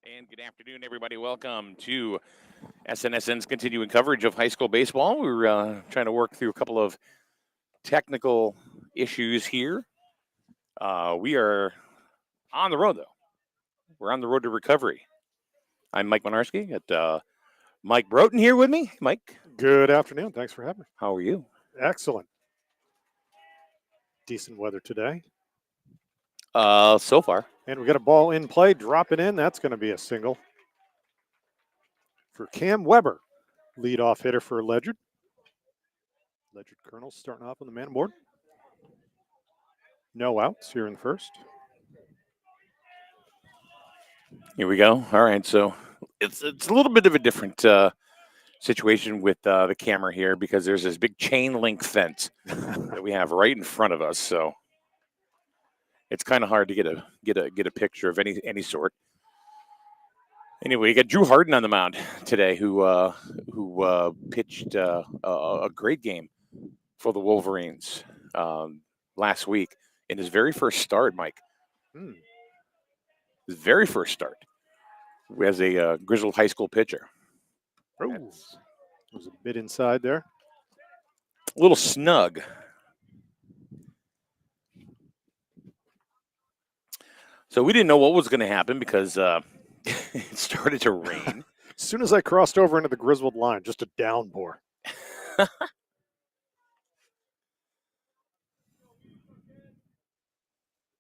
And good afternoon, everybody. Welcome to SNSN's continuing coverage of high school baseball. We're trying to work through a couple of technical issues here. We are on the road, though. We're on the road to recovery. I'm Mike Monarski. Got Mike Broughton here with me. Mike, Good afternoon. Thanks for having me. how are you? Excellent. Decent weather today. So far. And we got a ball in play. Drop it in. That's going to be a single for Cam Weber, leadoff hitter for Ledgerd. Ledgerd Colonels starting off on the man board. No outs here in the first. Here we go. All right, so it's a little bit of a different situation with the camera here because there's this big chain link fence that we have right in front of us. So it's kind of hard to get a picture of any sort. Anyway, you got Drew Harden on the mound today, who pitched a great game for the Wolverines last week in his very first start, Mike. His very first start as a Griswold High School pitcher. Oh, was a bit inside there. A little snug. So we didn't know what was going to happen because it started to rain. As soon as I crossed over into the Griswold line, just a downpour.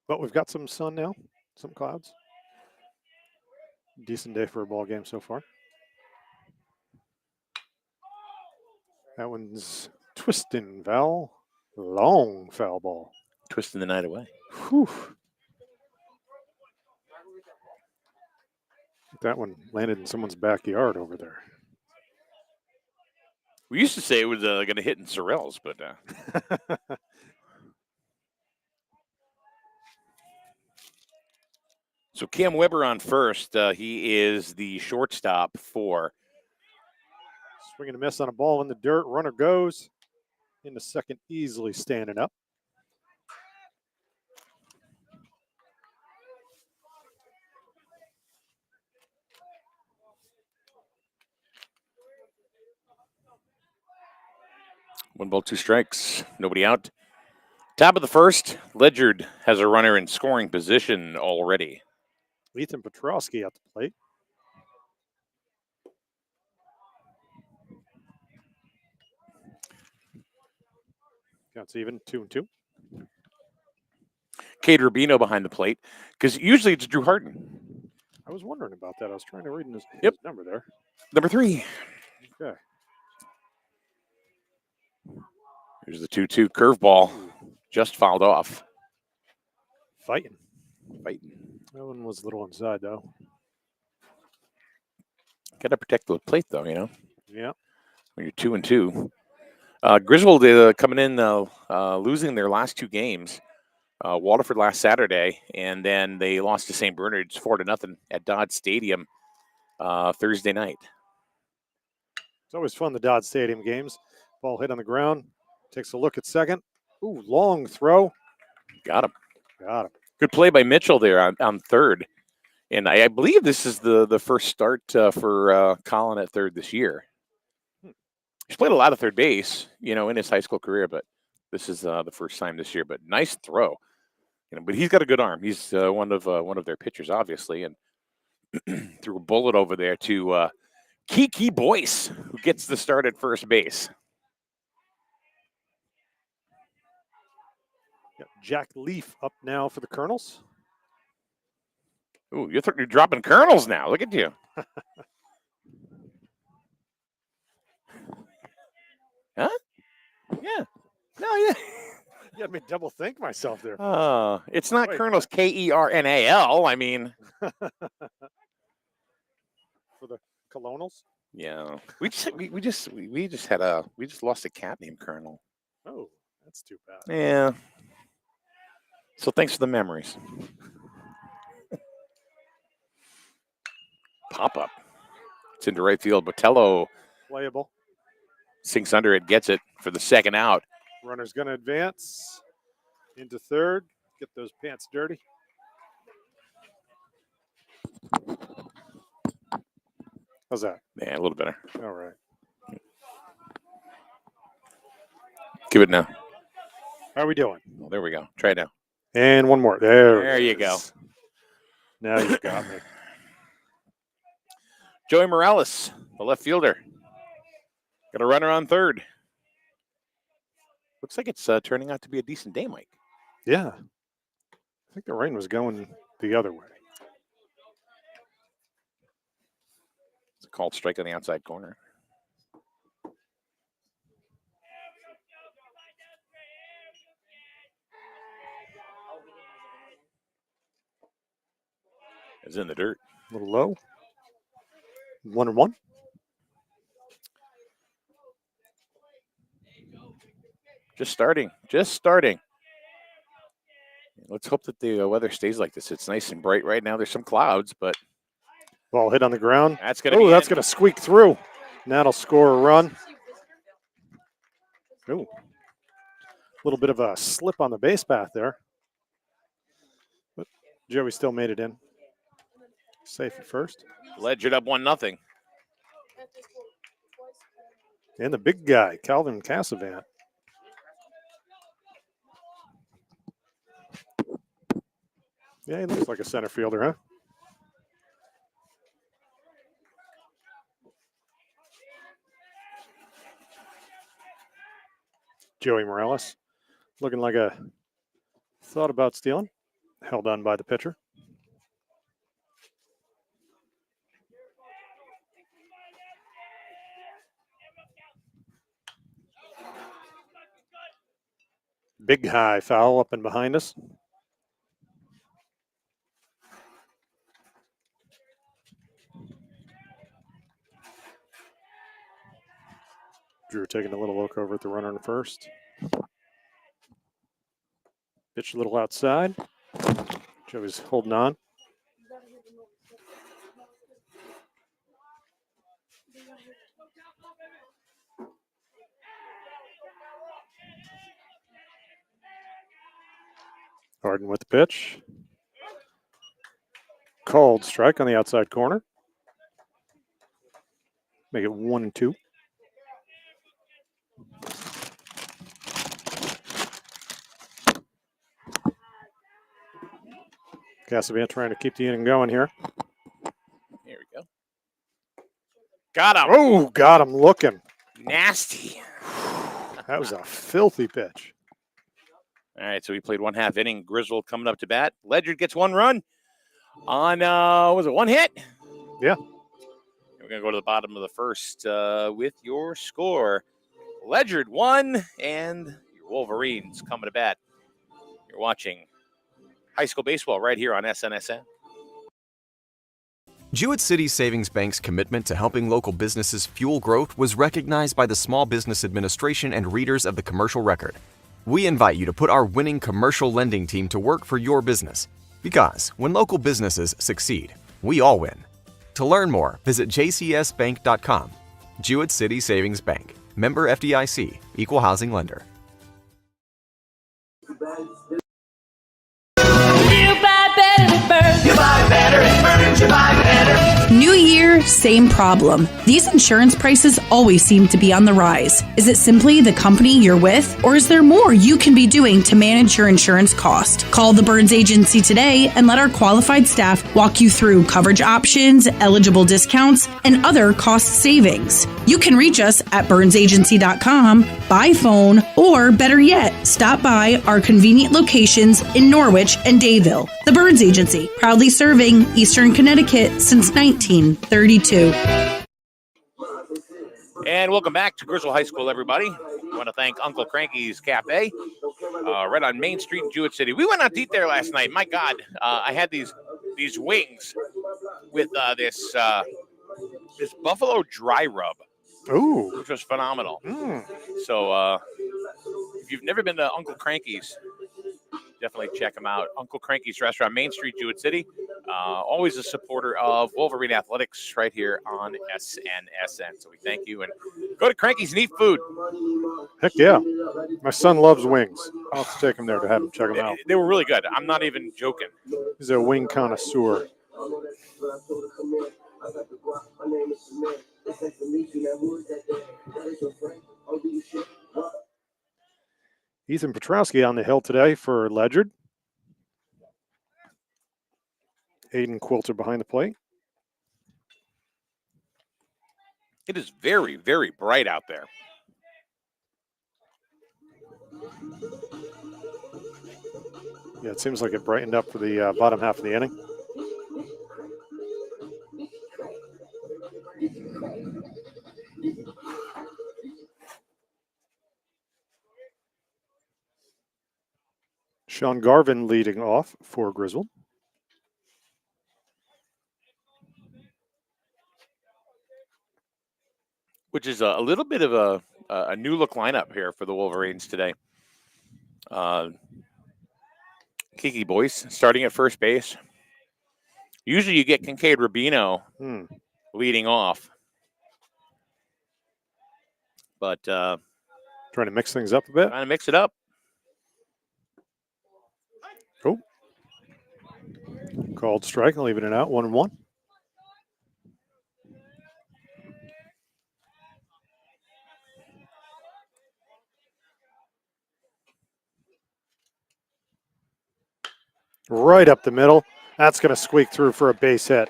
But we've got some sun now, some clouds. Decent day for a ball game so far. That one's twisting foul. Long foul ball. Twisting the night away. Whew. That one landed in someone's backyard over there. We used to say it was going to hit in Sorrells, but so Cam Weber on first. He is the shortstop for. Swing and a miss on a ball in the dirt. Runner goes into second, easily standing up. One ball, two strikes. Nobody out. Top of the first, Ledgerd has a runner in scoring position already. Ethan Petrowski at the plate. Counts even, 2-2. Cade Rubino behind the plate, because usually it's Drew Harden. I was wondering about that. I was trying to read his number there. Number 3. Okay. Here's the 2-2 curveball, just fouled off. Fighting. That one was a little inside, though. Got to protect the plate, though, you know? Yeah. When you're 2-2. Griswold coming in, losing their last 2 games. Waterford last Saturday, and then they lost to St. Bernard's 4-0 at Dodd Stadium Thursday night. It's always fun, the Dodd Stadium games. Ball hit on the ground. Takes a look at second. Ooh, long throw. Got him. Good play by Mitchell there on third. And I believe this is the first start for Colin at third this year. He's played a lot of third base, in his high school career, but this is the first time this year. But nice throw. But he's got a good arm. He's one of their pitchers, obviously, and threw a bullet over there to Kiki Boyce, who gets the start at first base. Got Jack Leaf up now for the Colonels. Ooh, you're dropping Colonels now. Look at you. Huh? Yeah. No, yeah. You had me double think myself there. It's not Colonels Kernal. I mean, for the Colonels. Yeah, we just lost a cat named Colonel. Oh, that's too bad. Yeah. So thanks for the memories. Pop up. It's into right field. Botello playable. Sinks under it, gets it for the second out. Runner's going to advance into third. Get those pants dirty. How's that? Yeah, a little better. All right. Give it now. How are we doing? Well, there we go. Try it now. And one more. There There it you go. is. Now you've got me. Joey Morales, the left fielder. Got a runner on third. Looks like it's turning out to be a decent day, Mike. Yeah. I think the rain was going the other way. It's a called strike on the outside corner. It's in the dirt. A little low. 1-1. Just starting. Just starting. Let's hope that the weather stays like this. It's nice and bright right now. There's some clouds, but Ball hit on the ground. that's going to be that's going to squeak through. And that'll score a run. Ooh. A little bit of a slip on the base path there. But Joey still made it in. Safe at first. Ledgered up 1-0. And the big guy, Calvin Cassavant. Yeah, he looks like a center fielder, huh? Joey Morales looking like a thought about stealing. Held on by the pitcher. Big high foul up and behind us. Drew taking a little look over at the runner in first. Pitch a little outside. Joey's holding on. Harden with the pitch. Called strike on the outside corner. Make it 1-2. Cassavant trying to keep the inning going here. Here we go. Got him. Oh, got him looking. Nasty. That was a filthy pitch. All right, so we played 1/2 inning. Griswold coming up to bat. Ledger gets 1 run on, was it 1 hit? Yeah. We're going to go to the bottom of the first with your score. Ledger 1 and your Wolverines coming to bat. You're watching high school baseball right here on SNSN. Jewett City Savings Bank's commitment to helping local businesses fuel growth was recognized by the Small Business Administration and readers of the Commercial Record. We invite you to put our winning commercial lending team to work for your business. Because when local businesses succeed, we all win. To learn more, visit jcsbank.com. Jewett City Savings Bank. Member FDIC. Equal housing lender. You buy better at Burns. You buy better. New year, same problem. These insurance prices always seem to be on the rise. Is it simply the company you're with, or is there more you can be doing to manage your insurance cost? Call the Burns Agency today and let our qualified staff walk you through coverage options, eligible discounts, and other cost savings. You can reach us at burnsagency.com, by phone, or better yet, stop by our convenient locations in Norwich and Dayville. The Burns Agency, proudly serving Eastern Connecticut since 1932. And welcome back to Griswold High School, everybody. I want to thank Uncle Cranky's Cafe, right on Main Street in Jewett City. We went out to eat there last night. My God, I had these wings with this buffalo dry rub. Ooh. Which was phenomenal. Mm. So if you've never been to Uncle Cranky's, definitely check them out. Uncle Cranky's Restaurant, Main Street, Jewett City. Always a supporter of Wolverine Athletics right here on SNSN. So we thank you. And go to Cranky's and eat food. Heck yeah. My son loves wings. I'll have to take him there to have him check them out. They were really good. I'm not even joking. He's a wing connoisseur. Ethan Petrowski on the hill today for Ledger. Aiden Quilter behind the plate. It is very, very bright out there. Yeah, it seems like it brightened up for the bottom half of the inning. Sean Garvin leading off for Griswold. Which is a little bit of a new look lineup here for the Wolverines today. Kiki Boyce starting at first base. Usually you get Kincaid Rubino leading off. But trying to mix things up a bit. Trying to mix it up. Oh. Called strike, leaving it out 1-1. Right up the middle. That's going to squeak through for a base hit.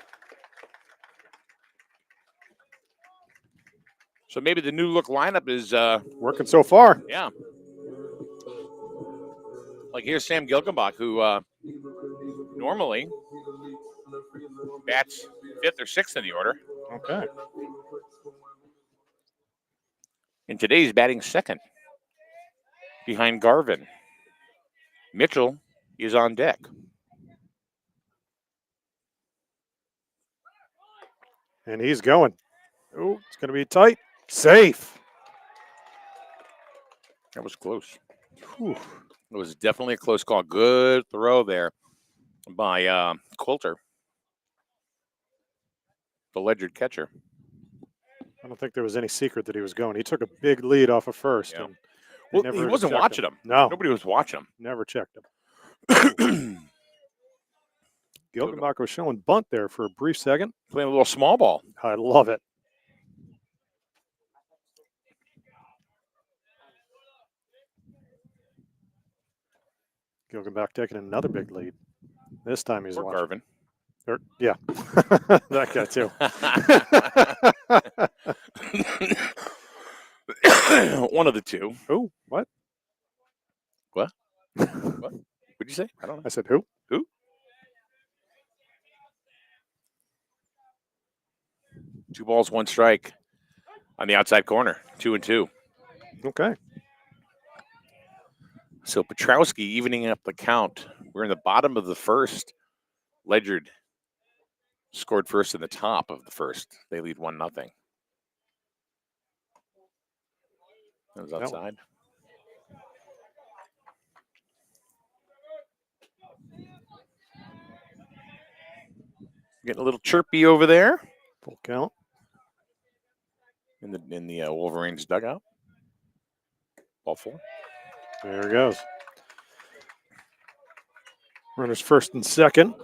So maybe the new look lineup is working so far. Yeah. Like here's Sam Gilkenbach, who normally bats 5th or 6th in the order. Okay. And today he's batting 2nd behind Garvin. Mitchell is on deck. And he's going. Oh, it's going to be tight. Safe. That was close. Whew. It was definitely a close call. Good throw there by Quilter, the Ledger catcher. I don't think there was any secret that he was going. He took a big lead off of first. Yeah. And Well, never he even wasn't checked watching him. No. Nobody was watching him. Never checked him. Gilkenbach was showing bunt there for a brief second. Playing a little small ball. I love it. Gilkenbach taking another big lead. This time he's Or watching. Garvin. Yeah, that guy too. One of the two. Who? What? What? What? What'd you say? I don't know. I said who? Who? 2 balls, 1 strike on the outside corner. 2-2. Okay. So Petrowski evening up the count. We're in the bottom of the first. Ledger scored first in the top of the first. They lead 1-0. That was outside. Getting a little chirpy over there Full count. in the Wolverines dugout. Ball 4. There it goes. Runners first and second.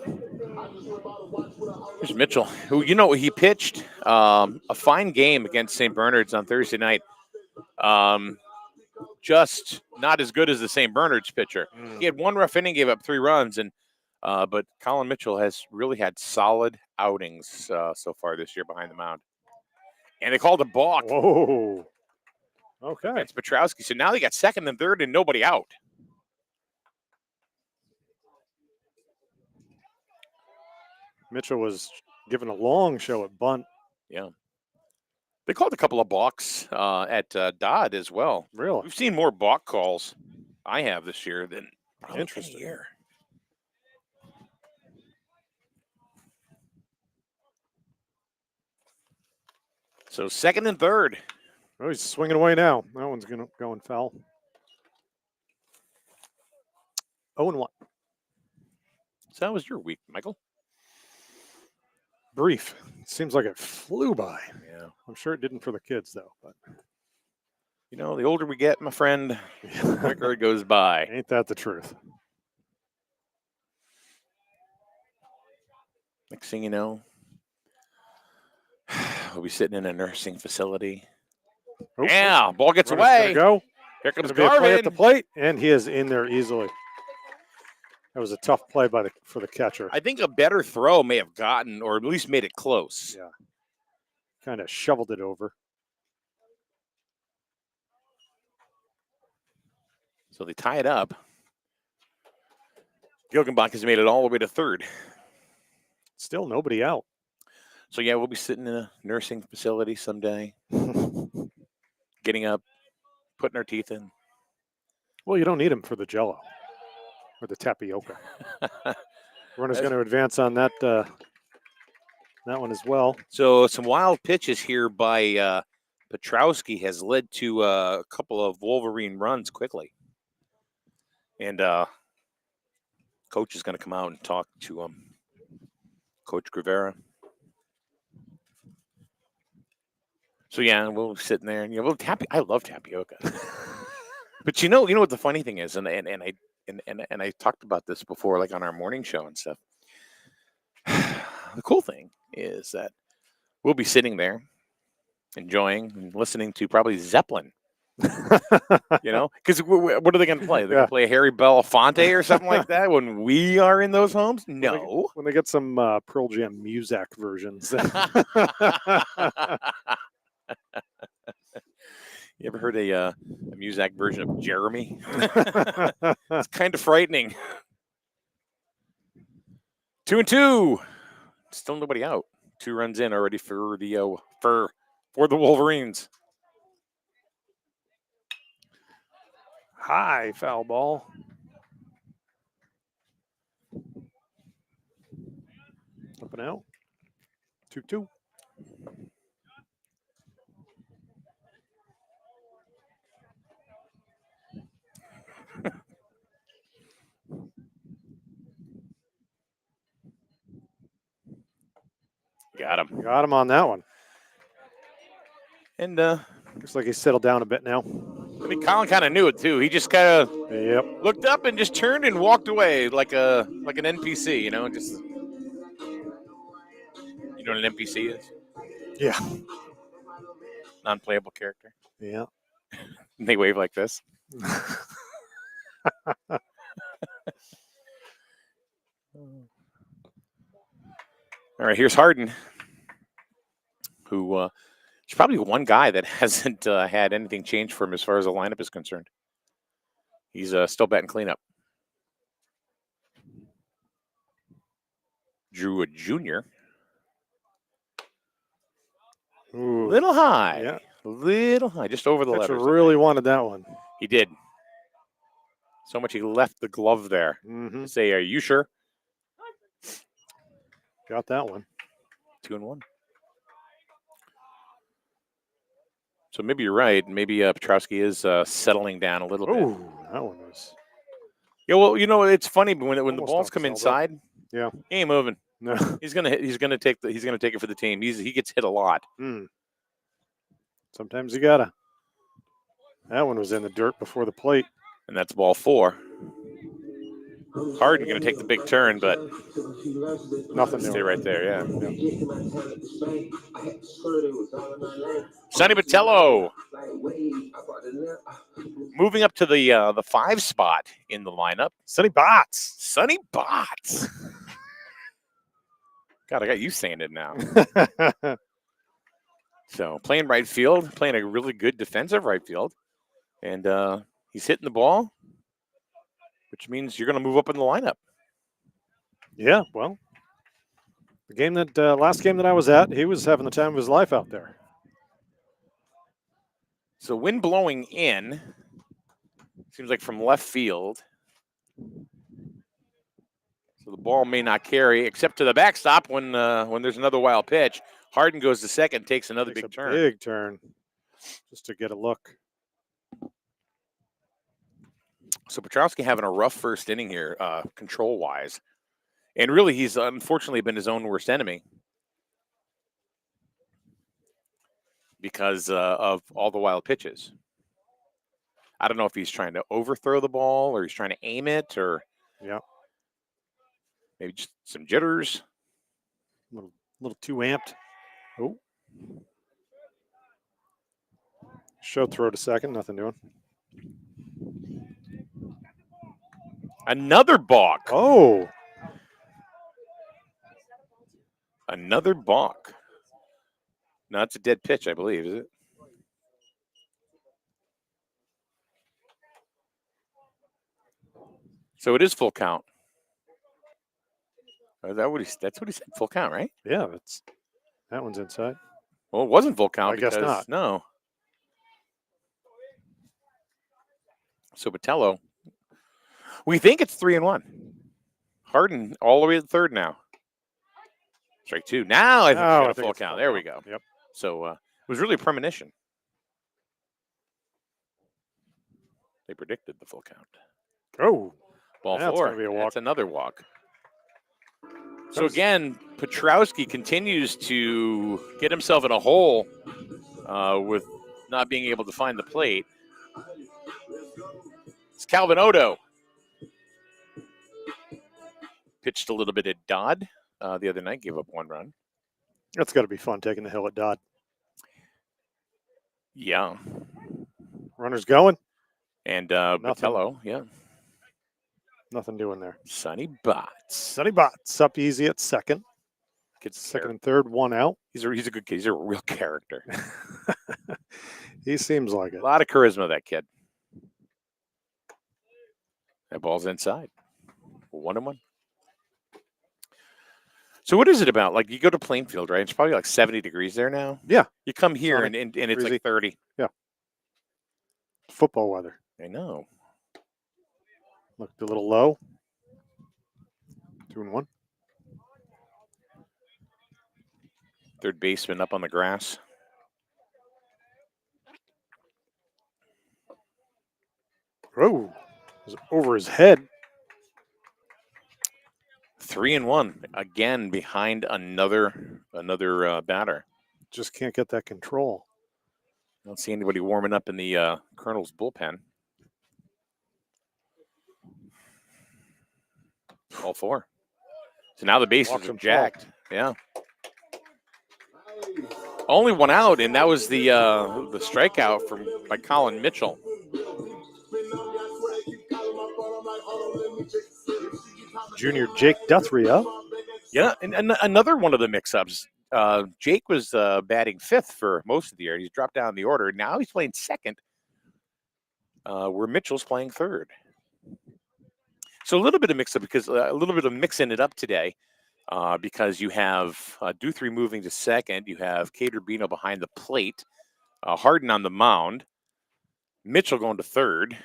Here's Mitchell, who, he pitched a fine game against St. Bernard's on Thursday night. Just not as good as the St. Bernard's pitcher. He had 1 rough inning, gave up 3 runs, and but Colin Mitchell has really had solid outings so far this year behind the mound. And they called a balk Whoa. Okay. against Petrowski. So now they got 2nd and 3rd and nobody out. Mitchell was given a long show at bunt. Yeah. They called a couple of balks at Dodd as well. Really? We've seen more balk calls I have this year than probably Interesting. any year. So 2nd and 3rd. Oh, he's swinging away now. That one's going foul. 0-1. So how was your week, Michael? Brief. Seems like it flew by. Yeah. I'm sure it didn't for the kids, though. But The older we get, my friend, the quicker it goes by. ain't that the truth? Next thing you know, We'll be sitting in a nursing facility. Oh, Yeah, ball gets runner's gonna away. go. Here comes Gonna be a play at the Garvin. plate, and he is in there easily. That was a tough play for the catcher. I think a better throw may have gotten, or at least made it close. Yeah, kind of shoveled it over. So they tie it up. Gilgenbach has made it all the way to third. Still nobody out. So yeah, we'll be sitting in a nursing facility someday, getting up, putting our teeth in. Well, you don't need him for the Jello or the tapioca. Runner's going to advance on that one as well. So some wild pitches here by Petrowski has led to a couple of Wolverine runs quickly. And coach is going to come out and talk to Coach Rivera. So yeah, we'll be sitting there, and I love tapioca. But you know what the funny thing is, and I talked about this before, like on our morning show and stuff. The cool thing is that we'll be sitting there, enjoying and listening to probably Zeppelin. Because what are they going to play? They're going to play Harry Belafonte or something like that when we are in those homes? No. When they get some Pearl Jam Muzak versions. You ever heard a Muzak version of Jeremy? It's kind of frightening. 2-2. Still nobody out. 2 runs in already for the Wolverines. High foul ball. Up and out. 2-2. Got him. Got him on that one. And looks like he's settled down a bit now. I mean, Colin kind of knew it too. He just kind of looked up and just turned and walked away like an NPC, just you know what an NPC is? Yeah. Non-playable character. Yeah. And they wave like this. All right, here's Harden, who is probably one guy that hasn't had anything changed for him as far as the lineup is concerned. He's still batting cleanup. Drew a junior. Ooh. Little high. Yeah. Little high, just over the letters. Really wanted that one. He did. So much he left the glove there. Mm-hmm. Say, are you sure? Got that one. 2-1. So maybe you're right. Maybe Petrowski is settling down a little bit. Oh, that one was. Yeah, well, it's funny when the Almost balls come inside. Yeah, he ain't moving. No. He's gonna take it for the team. He gets hit a lot. Sometimes you gotta. That one was in the dirt before the plate. And that's ball 4. Harden going to take the big turn, but nothing. Stay right there, yeah. Sonny Botello moving up to the 5 spot in the lineup. Sonny Bots. Sonny Bots. God, I got you saying it now. So playing right field, playing a really good defensive right field, and he's hitting the ball, which means you're going to move up in the lineup. Yeah, well, the game that last game that I was at, he was having the time of his life out there. So wind blowing in, seems like from left field. So the ball may not carry, except to the backstop when there's another wild pitch. Harden goes to second, takes another big turn. Big turn, just to get a look. So Petrowski having a rough first inning here, control-wise. And really, he's unfortunately been his own worst enemy because of all the wild pitches. I don't know if he's trying to overthrow the ball or he's trying to aim it or maybe just some jitters. A little too amped. Oh, Show throw to second, nothing doing. Another balk. Oh, Another balk. No, it's a dead pitch, I believe, is it? So it is full count. Is that that's what he said, full count, right? yeah, that one's inside. Well, it wasn't full count I guess because not. no. So Botello, we think it's 3-1. Harden all the way to third now. Strike two. Now I think we got a full count. There we go. Yep. So it was really a premonition. They predicted the full count. Oh, Ball that's four. gonna be a walk. That's another walk. So again, Petrowski continues to get himself in a hole with not being able to find the plate. It's Calvin Odo. Pitched a little bit at Dodd the other night, gave up one run. that's got to be fun taking the hill at Dodd. Yeah. Runners going, And Botello, yeah. nothing doing there. Sonny Botts. Sonny Botts up easy at second. Gets Second and third, one out. He's a good kid. He's a real character. He seems like it. A lot of charisma, that kid. That ball's inside. 1-1. So what is it about? Like, you go to Plainfield, right? It's probably like 70 degrees there now. Yeah. You come here Sunny, and it's breezy. like 30. Football weather. I know. Looked a little low. 2-1. Third baseman up on the grass. Oh, it was over his head. 3-1. Again, behind another batter. Just can't get that control. I don't see anybody warming up in the Colonel's bullpen. All four. So now the bases Walks are him jacked. Yeah. Only one out, and that was the strikeout by Colin Mitchell. Junior Jake Guthrie up. Yeah, and another one of the mix-ups. Jake was batting fifth for most of the year. He's dropped down the order. Now he's playing second, where Mitchell's playing third. So a little bit of mix-up because a little bit of mixing it up today, because you have Duthrie moving to second. You have Kate Urbino behind the plate, Harden on the mound, Mitchell going to third,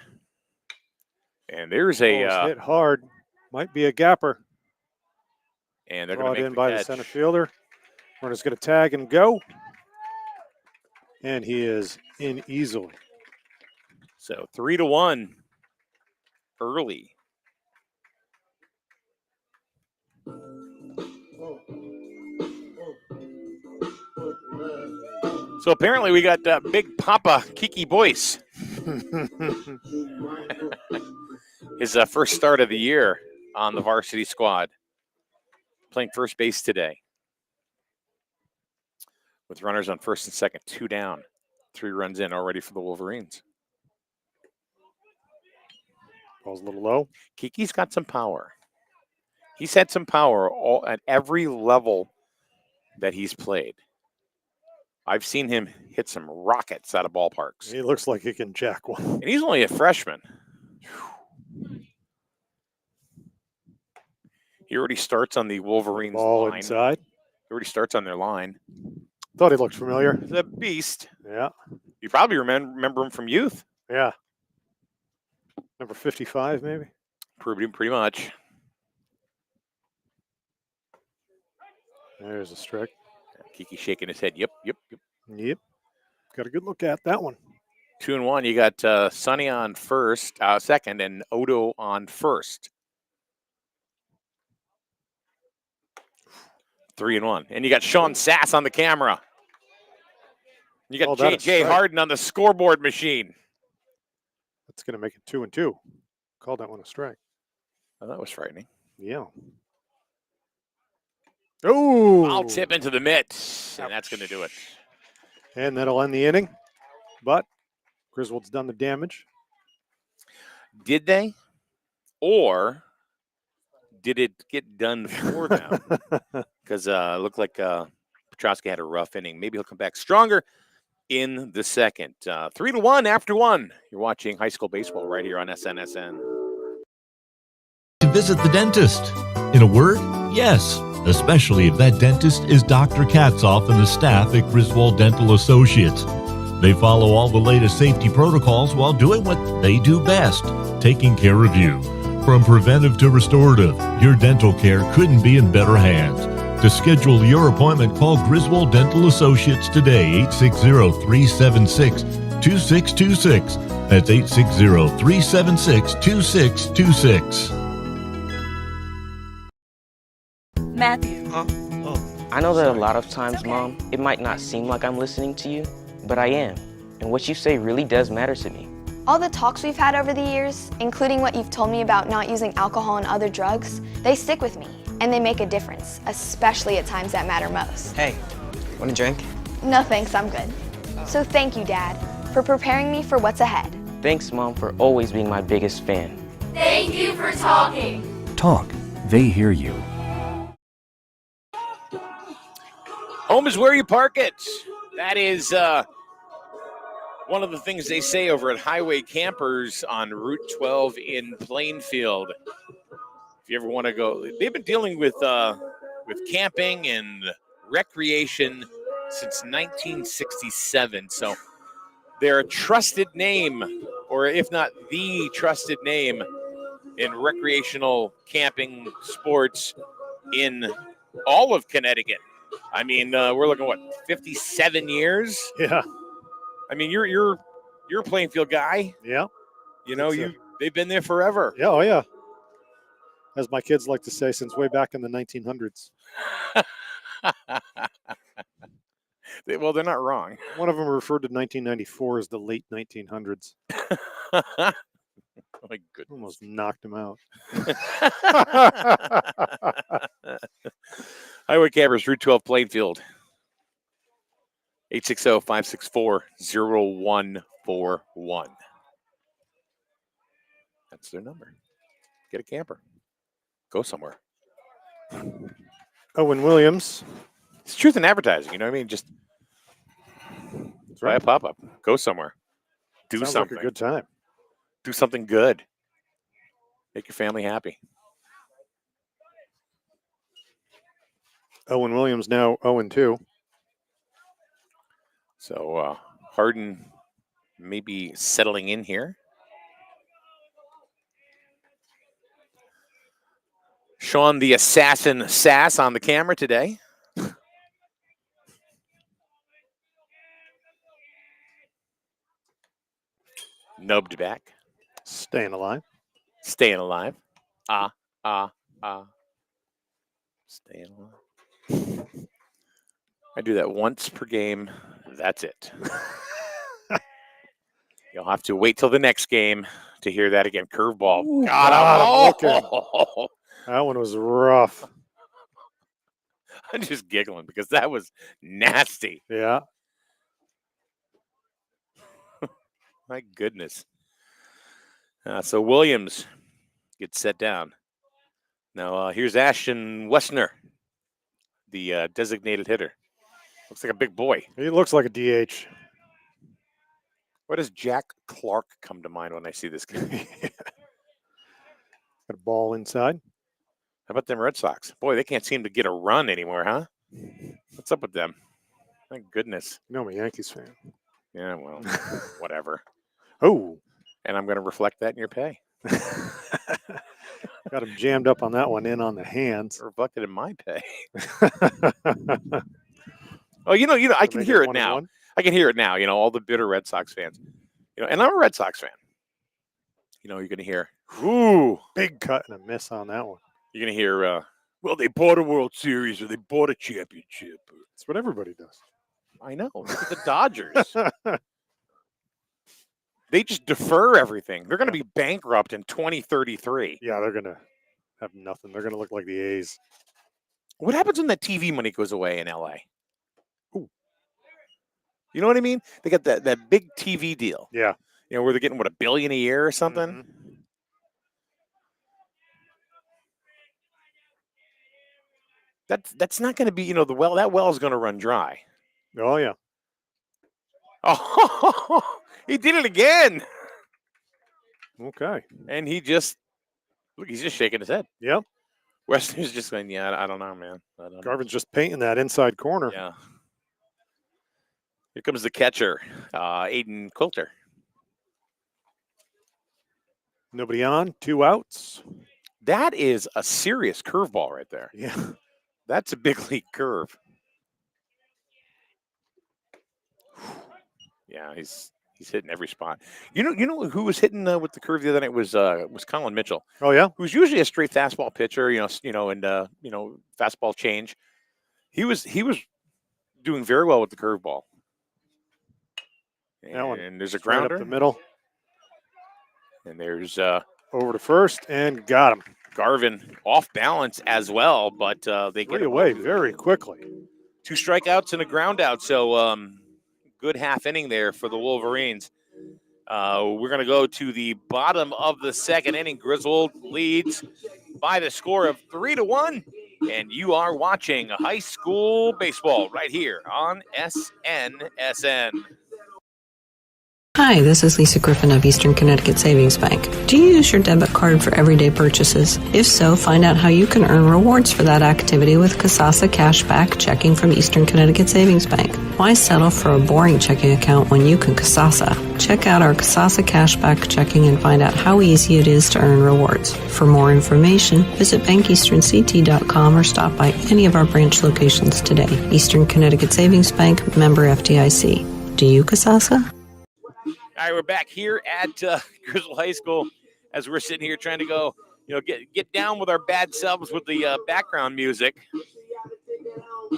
and there's a hit hard. Might be a gapper. and they're going Brought to make in the by catch. the center fielder. Runner's going to tag and go. And he is in easily. So 3-1 early. So apparently we got Big Papa Kiki Boyce. His first start of the year on the varsity squad. Playing first base today. With runners on first and second, 2 down. 3 runs in already for the Wolverines. Ball's a little low. Kiki's got some power. He's had some power at every level that he's played. I've seen him hit some rockets out of ballparks. He looks like he can jack one. And he's only a freshman. He already starts on the Wolverines Ball line. inside. He already starts on their line. Thought he looked familiar. He's a beast. Yeah. You probably remember him from youth. Yeah. Number 55, maybe. Pretty much. There's a strike. Kiki shaking his head. Yep. Yep. Got a good look at that one. 2-1. You got Sonny on second, and Odo on first. 3-1. And you got Sean Sass on the camera. You got Called that a J.J. strike. Harden on the scoreboard machine. That's going to make it 2-2. Called that one a strike. Oh, that was frightening. Yeah. Oh! I'll tip into the mitt, and that's going to do it. And that'll end the inning. But Griswold's done the damage. Did they? Or did it get done for them? Because it looked like Petrosky had a rough inning. Maybe he'll come back stronger in the second. 3-1 after one. You're watching high school baseball right here on SNSN. To visit the dentist. In a word, yes, especially if that dentist is Dr. Katzoff and the staff at Griswold Dental Associates. They follow all the latest safety protocols while doing what they do best, taking care of you. From preventive to restorative, your dental care couldn't be in better hands. To schedule your appointment, call Griswold Dental Associates today, 860-376-2626. That's 860-376-2626. Matthew. I know that a lot of times, Mom, it might not seem like I'm listening to you, but I am. And what you say really does matter to me. All the talks we've had over the years, including what you've told me about not using alcohol and other drugs, they stick with me, and they make a difference, especially at times that matter most. Hey, want a drink? No thanks, I'm good. So thank you, Dad, for preparing me for what's ahead. Thanks, Mom, for always being my biggest fan. Thank you for talking. Talk. They hear you. Home is where you park it. That is one of the things they say over at Highway Campers on Route 12 in Plainfield. If you ever want to go, they've been dealing with camping and recreation since 1967. So they're a trusted name, or if not the trusted name, in recreational camping sports in all of Connecticut. I mean, we're looking at 57 years. Yeah. I mean, you're a Plainfield guy. Yeah. You know, they've been there forever. Yeah. Oh, yeah. As my kids like to say, since way back in the 1900s. Well, they're not wrong. One of them referred to 1994 as the late 1900s. Oh, my goodness. Almost knocked him out. Highway Campers, Route 12, Plainfield. 860-564-0141. That's their number. Get a camper. Go somewhere. Owen Williams. It's truth in advertising, you know what I mean? Just buy a pop-up. Go somewhere. Do Sounds something. like a good time. Do something good. Make your family happy. Owen Williams now 0-2. So Harden maybe settling in here. Sean the Assassin Sass on the camera today. Nubbed back. Staying alive. Staying alive. Staying alive. I do that once per game. That's it. You'll have to wait till the next game to hear that again. Curveball. Ooh, Got him. okay. That one was rough. I'm just giggling because that was nasty. Yeah. My goodness. So Williams gets set down. Now here's Ashton Wessner, the designated hitter. Looks like a big boy. He looks like a DH. What does Jack Clark come to mind when I see this guy? Got a ball inside. How about them Red Sox? Boy, they can't seem to get a run anymore, huh? What's up with them? My goodness. You know I'm a Yankees fan. Yeah, well, whatever. Oh. And I'm going to reflect that in your pay. Got him jammed up on that one, in on the hands. Reflected in my pay. Oh, you know, I can hear it now. I can hear it now. You know, all the bitter Red Sox fans. You know, and I'm a Red Sox fan. You know, you're going to hear, ooh, big cut and a miss on that one. You're going to hear, well, they bought a World Series or they bought a championship. That's what everybody does. I know. Look at the Dodgers. They just defer everything. They're going to be bankrupt in 2033. Yeah, they're going to have nothing. They're going to look like the A's. What happens when that TV money goes away in LA? Ooh. You know what I mean? They got that big TV deal. Yeah. You know, where they're getting, what, $1 billion a year or something? Mhm. That's not going to be, that well is going to run dry. Oh, yeah. Oh, he did it again. Okay. And he's just shaking his head. Yep. Weston's just going, yeah, I don't know, man. I don't know. Garvin's just painting that inside corner. Yeah. Here comes the catcher, Aiden Coulter. Nobody on, 2 outs. That is a serious curveball right there. Yeah. That's a big league curve. Yeah, he's hitting every spot. You know who was hitting with the curve the other night was Colin Mitchell. Oh, yeah? Who's usually a straight fastball pitcher, and fastball change. He was doing very well with the curveball. And there's a grounder up the middle. And there's over to first and got him. Garvin off balance as well, but they get 3 away very quickly. 2 strikeouts and a ground out. So good half inning there for the Wolverines. We're going to go to the bottom of the second inning. Griswold leads by the score of 3-1. And you are watching high school baseball right here on SNSN. Hi, this is Lisa Griffin of Eastern Connecticut Savings Bank. Do you use your debit card for everyday purchases? If so, find out how you can earn rewards for that activity with Kasasa Cashback checking from Eastern Connecticut Savings Bank. Why settle for a boring checking account when you can Kasasa? Check out our Kasasa Cashback checking and find out how easy it is to earn rewards. For more information, visit bankeasternct.com or stop by any of our branch locations today. Eastern Connecticut Savings Bank, member FDIC. Do you Kasasa? All right, we're back here at Griswold High School as we're sitting here trying to go, get down with our bad selves with the background music.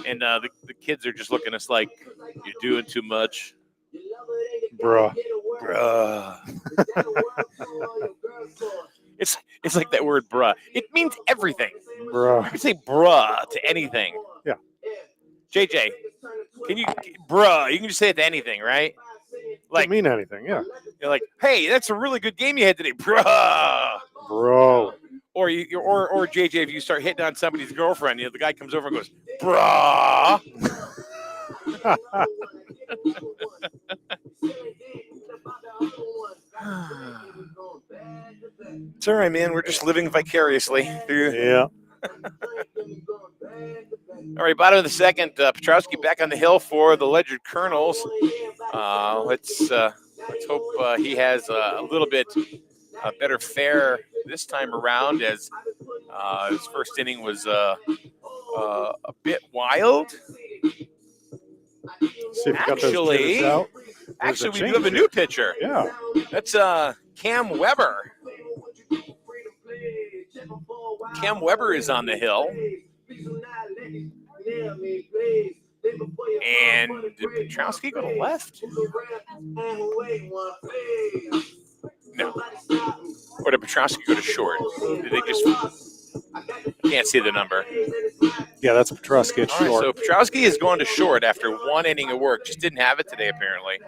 And the kids are just looking at us like, you're doing too much. Bruh. It's like that word, bruh. It means everything. Bruh. You can say bruh to anything. Yeah. JJ, bruh, you can just say it to anything, right? Like, doesn't mean anything, yeah. You're like, hey, that's a really good game you had today, bruh. Bro. Or JJ, if you start hitting on somebody's girlfriend, the guy comes over and goes, bruh. It's all right, man. We're just living vicariously. Yeah. All right, bottom of the second, Petrowski back on the hill for the Ledyard Colonels. Let's hope he has a little bit better fare this time around, as his first inning was a bit wild. See if Actually, we do have a new pitcher. Yeah. That's Cam Weber. Cam Weber is on the hill. And did Petrowski go to left? No. Or did Petrowski go to short? Did they just... I can't see the number. Yeah, that's Petrowski at short. So Petrowski is going to short after 1 inning of work. Just didn't have it today, apparently.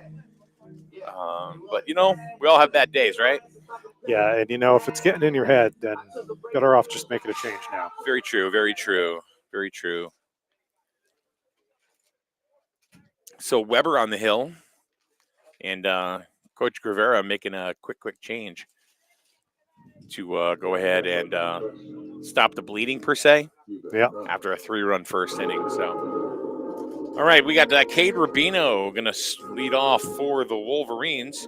But, we all have bad days, right? Yeah, and if it's getting in your head, then better off just making a change now. Very true, very true, very true. So Weber on the hill, and Coach Rivera making a quick change to go ahead and stop the bleeding, per se. Yeah. After a 3-run first inning. So, all right, we got Cade Rubino going to lead off for the Wolverines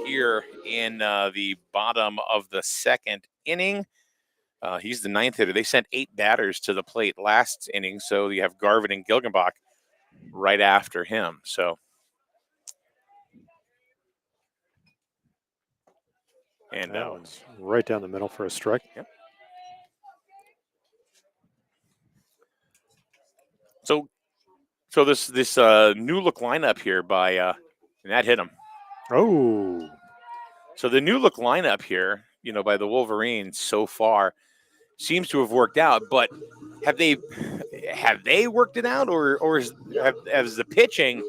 here in the bottom of the second inning. He's the 9th hitter. They sent 8 batters to the plate last inning, so you have Garvin and Gilgenbach right after him. So, and that one's right down the middle for a strike. Yep. So this new look lineup here by and that hit him. Oh. So the new look lineup here, by the Wolverines so far seems to have worked out, but have they worked it out, or has the pitching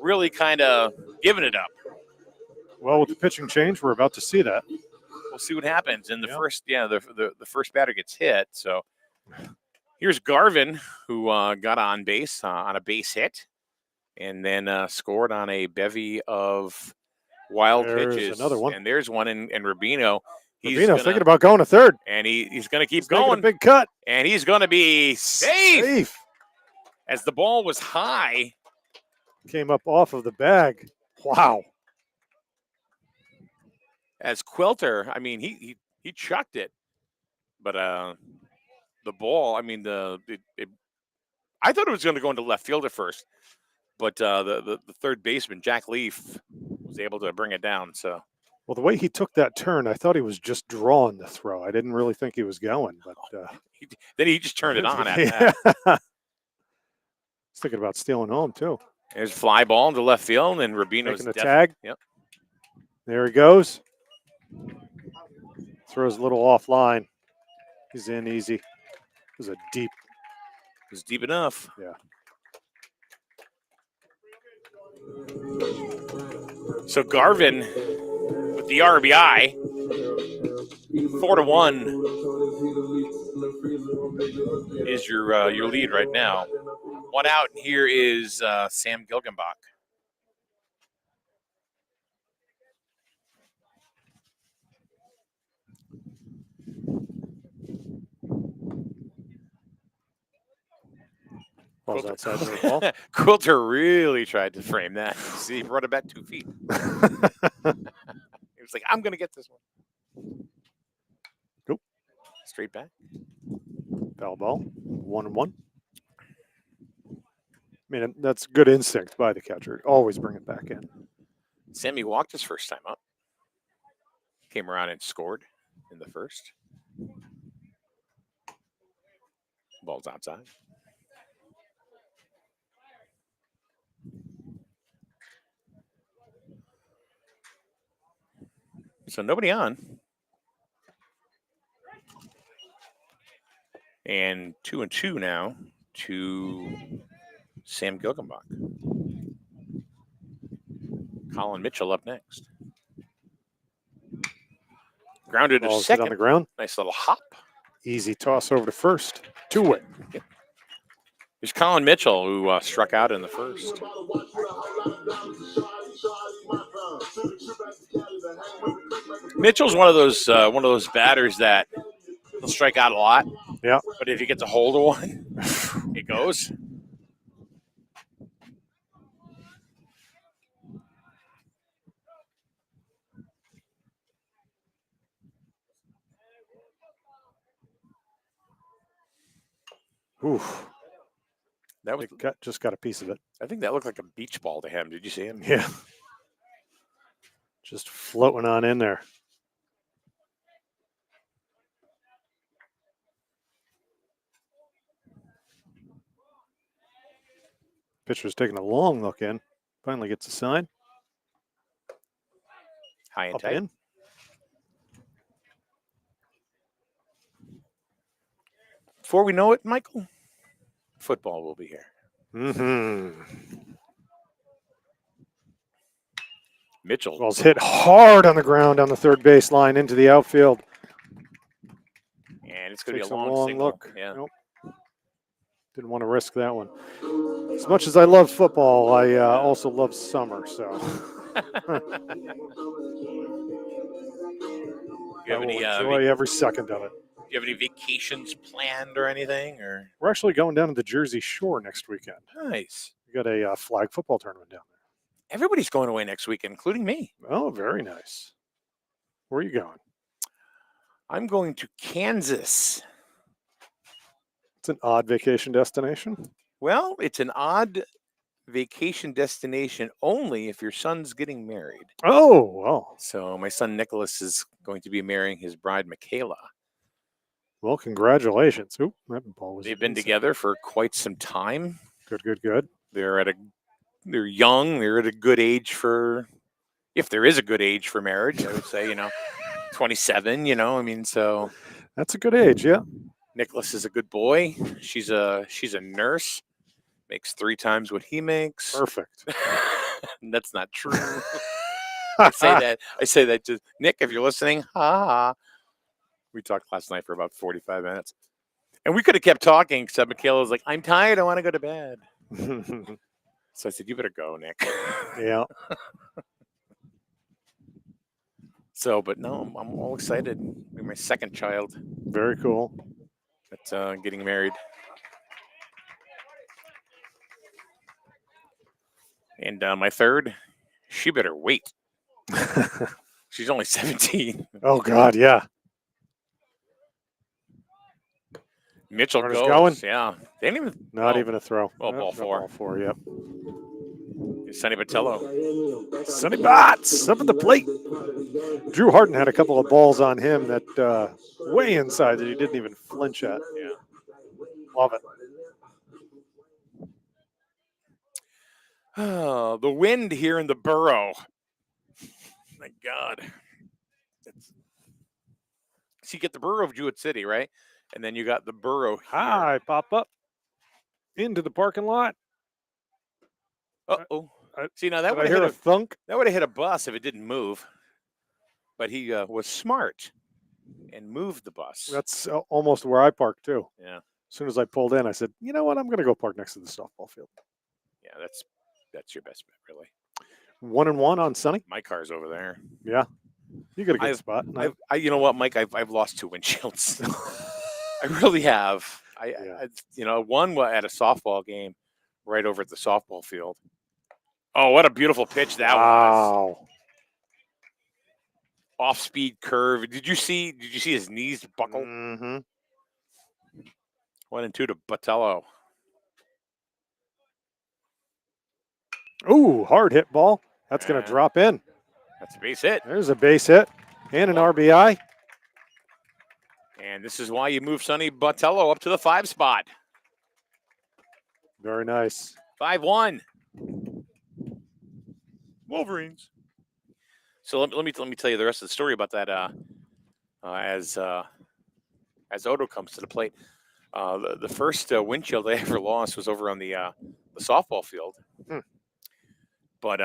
really kind of giving it up. Well, with the pitching change, we're about to see that. We'll see what happens. And the Yeah. first, the first batter gets hit. So here's Garvin, who got on base on a base hit, and then scored on a bevy of wild There's pitches. another one. And there's one in Rubino. Rubino thinking about going to third. And he's going to keep He's making going. a big cut. And he's going to be safe. As the ball was high. Came up off of the bag. Wow. As Quilter, I mean, he chucked it. But the ball, I mean, I thought it was going to go into left field at first. But the third baseman, Jack Leaf, was able to bring it down. So, well, the way he took that turn, I thought he was just drawing the throw. I didn't really think he was going, but then he just turned it on after that. He's thinking about stealing home too. There's a fly ball into left field, and Rubino's making the tag. Yep. There he goes. Throws a little offline. He's in easy. It was It was deep enough. Yeah. So Garvin with the RBI, 4-1 is your lead right now. One out, and here is Sam Gilgenbach. Ball's outside the ball. Quilter really tried to frame that. See, he brought it back 2 feet. He was like, I'm going to get this one. Nope. Straight back. Foul ball. 1-1. I mean, that's good instinct by the catcher. Always bring it back in. Sammy walked his first time up. Came around and scored in the first. Ball's outside. So nobody on. And 2-2 now to Sam Gilgenbach. Colin Mitchell up next. Grounded to Ball's hit second. on the ground. Nice little hop. Easy toss over to first. Two-way. Yep. There's Colin Mitchell, who struck out in the first. Mitchell's one of those batters that will strike out a lot. Yeah. But if he gets a hold of one, it goes. Oof. That was just got a piece of it. I think that looked like a beach ball to him. Did you see him? Yeah. Just floating on in there. Pitcher's taking a long look in. Finally gets a sign. High and Up tight. in. Before we know it, Michael, football will be here. Mm-hmm. Mitchell. Ball's hit hard on the ground on the third base line into the outfield. And it's going to Takes be a long single. look. Yeah. Nope. Didn't want to risk that one. As much as I love football, I also love summer. So You have I any, will enjoy every second of it. Do you have any vacations planned or anything? Or We're actually going down to the Jersey Shore next weekend. nice. We got a flag football tournament down there. Everybody's going away next week, including me. Oh, very nice. Where are you going? I'm going to Kansas. It's an odd vacation destination. Well, it's an odd vacation destination only if your son's getting married. Oh, well. So my son Nicholas is going to be marrying his bride Michaela. Well, congratulations. Oop, that ball was They've been inside. together for quite some time. Good. They're young. They're at a good age for, if there is a good age for marriage, I would say, 27, I mean, so That's a good age, yeah. Nicholas is a good boy. She's a nurse. makes 3 times what he makes. Perfect. And that's not true. I say that to Nick, if you're listening. Ha. We talked last night for about 45 minutes. And we could have kept talking, except Michaela was like, I'm tired. I want to go to bed. So I said, you better go, Nick. Yeah. So, but no, I'm all excited. My second child. Very cool. That's getting married. And my third, she better wait. She's only 17. Oh, God, yeah. Mitchell Runners goes. going. Yeah. They didn't even. Not even a throw. Oh, ball 4. Ball 4, yep. Sonny Botello. Sonny Bots up at the plate. Drew Harden had a couple of balls on him that way inside that he didn't even flinch at. Yeah. Love it. Oh, the wind here in the borough. My God. So you get the borough of Jewett City, right? And then you got the borough here. Hi, pop up into the parking lot. Uh-oh. See, now that Did would I hear a thunk? That would have hit a bus if it didn't move. But he was smart and moved the bus. That's almost where I parked, too. Yeah. As soon as I pulled in, I said, you know what? I'm going to go park next to the softball field. Yeah, that's your best bet, really. 1-1 on Sonny. My car's over there. Yeah. You got a good spot. You know what, Mike? I've lost 2 windshields. I really have. I one at a softball game right over at the softball field. Oh, what a beautiful pitch that was. Off-speed curve. Did you see his knees buckle? Mm-hmm. 1-2 to Botello. Ooh, hard hit ball. That's going to drop in. That's a base hit. There's a base hit and an RBI. And this is why you move Sonny Botello up to the 5 spot. Very nice. 5-1. Wolverines. So let me tell you the rest of the story about that. As Odo comes to the plate, the first windshield I ever lost was over on the softball field. But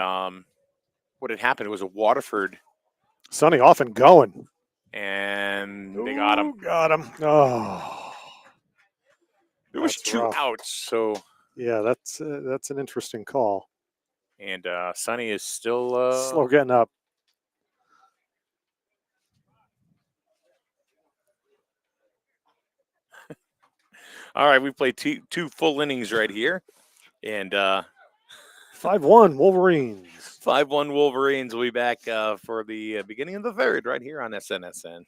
what had happened? It was a Waterford. Sonny off and going. And they got him. Got him. Oh. There was 2 outs, so. Yeah, that's an interesting call. And Sonny is still slow getting up. All right, we played two full innings right here, and 5-1 Wolverines. 5-1 Wolverines. We'll be back for the beginning of the third right here on SNSN.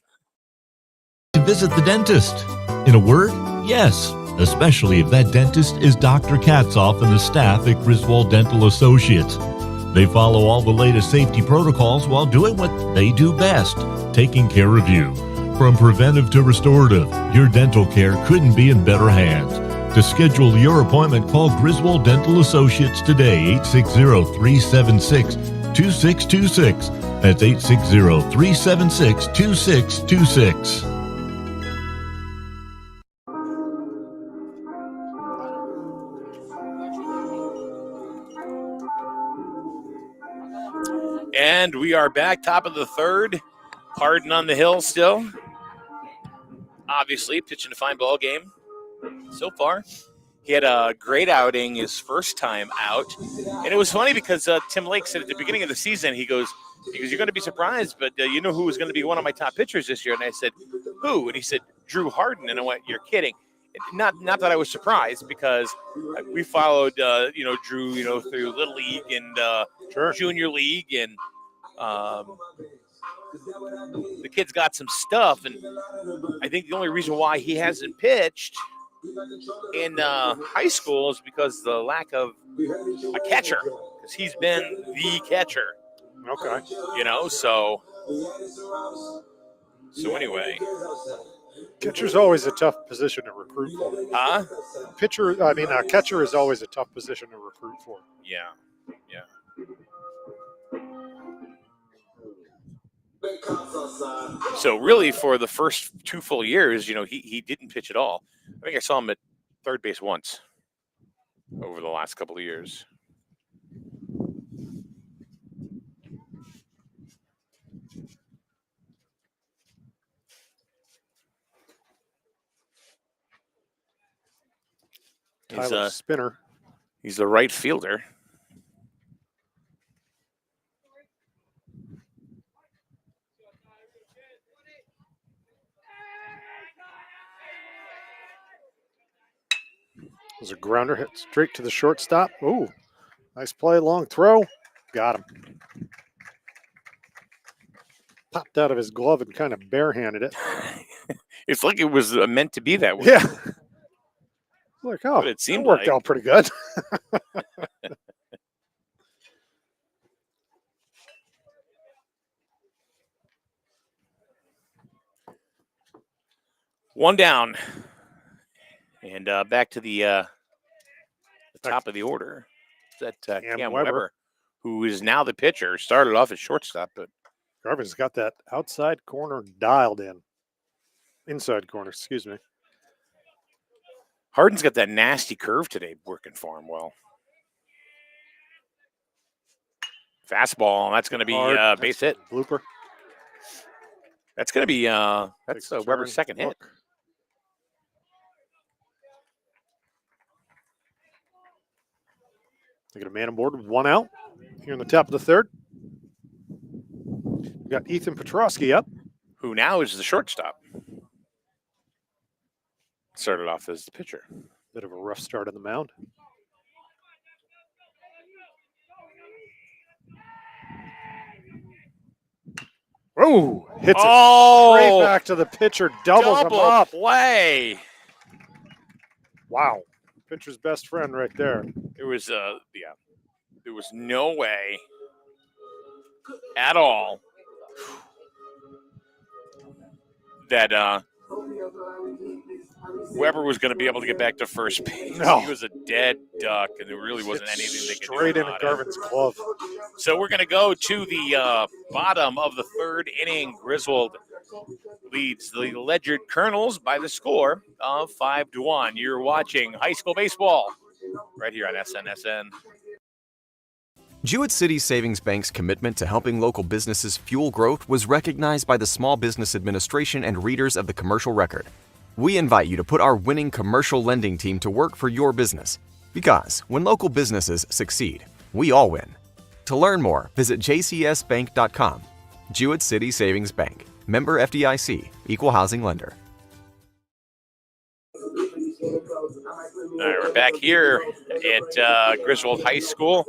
To visit the dentist. In a word, yes, especially if that dentist is Dr. Katzoff and the staff at Griswold Dental Associates. They follow all the latest safety protocols while doing what they do best, taking care of you. From preventive to restorative, your dental care couldn't be in better hands. To schedule your appointment, call Griswold Dental Associates today, 860-376-2626. That's 860-376-2626. And we are back, top of the third. Harden on the hill still. Obviously, pitching a fine ball game so far. He had a great outing his first time out. And it was funny because Tim Lake said at the beginning of the season, he goes, you're going to be surprised, but you know who was going to be one of my top pitchers this year? And I said, who? And he said, Drew Harden. And I went, you're kidding. Not that I was surprised, because we followed, Drew, through Little League and Junior League. And the kid's got some stuff. And I think the only reason why he hasn't pitched in high school is because the lack of a catcher, because he's been the catcher. Okay. So anyway. Catcher's always a tough position to recruit for. Huh? Catcher is always a tough position to recruit for. Yeah. So really, for the first 2 full years, he didn't pitch at all. I think I saw him at third base once. over the last couple of years. Tyler Spinner. He's the right fielder. There's a grounder hit straight to the shortstop. Ooh, nice play, long throw. Got him. Popped out of his glove and kind of barehanded it. It's like it was meant to be that way. Yeah. Like, oh, But it seemed that worked like. out pretty good. One down. And back to the top of the order. Is that Cam Weber, who is now the pitcher, started off as shortstop, but Garvin's got that outside corner dialed in. Inside corner, excuse me. Harden's got that nasty curve today working for him well. Fastball, that's going to be base hit. Blooper. That's going to be that's Weber's second hit. They get a man on board, one out here in the top of the third. We got Ethan Petrosky up. Who now is the shortstop. Started off as the pitcher. Bit of a rough start on the mound. Oh, hits it straight back to the pitcher, doubles him up. Play. Wow. Pitcher's best friend right there. There was there was no way at all that Weber was going to be able to get back to first base. No. He was a dead duck, and there really wasn't anything they could do. Straight into Garvin's glove. So we're going to go to the bottom of the third inning. Griswold leads the Ledyard Colonels by the score of 5-1. You're watching high school baseball right here on SNSN. Jewett City Savings Bank's commitment to helping local businesses fuel growth was recognized by the Small Business Administration and readers of the Commercial Record. We invite you to put our winning commercial lending team to work for your business. Because when local businesses succeed, we all win. To learn more, visit jcsbank.com. Jewett City Savings Bank. Member FDIC. Equal housing lender. All right, we're back here at Griswold High School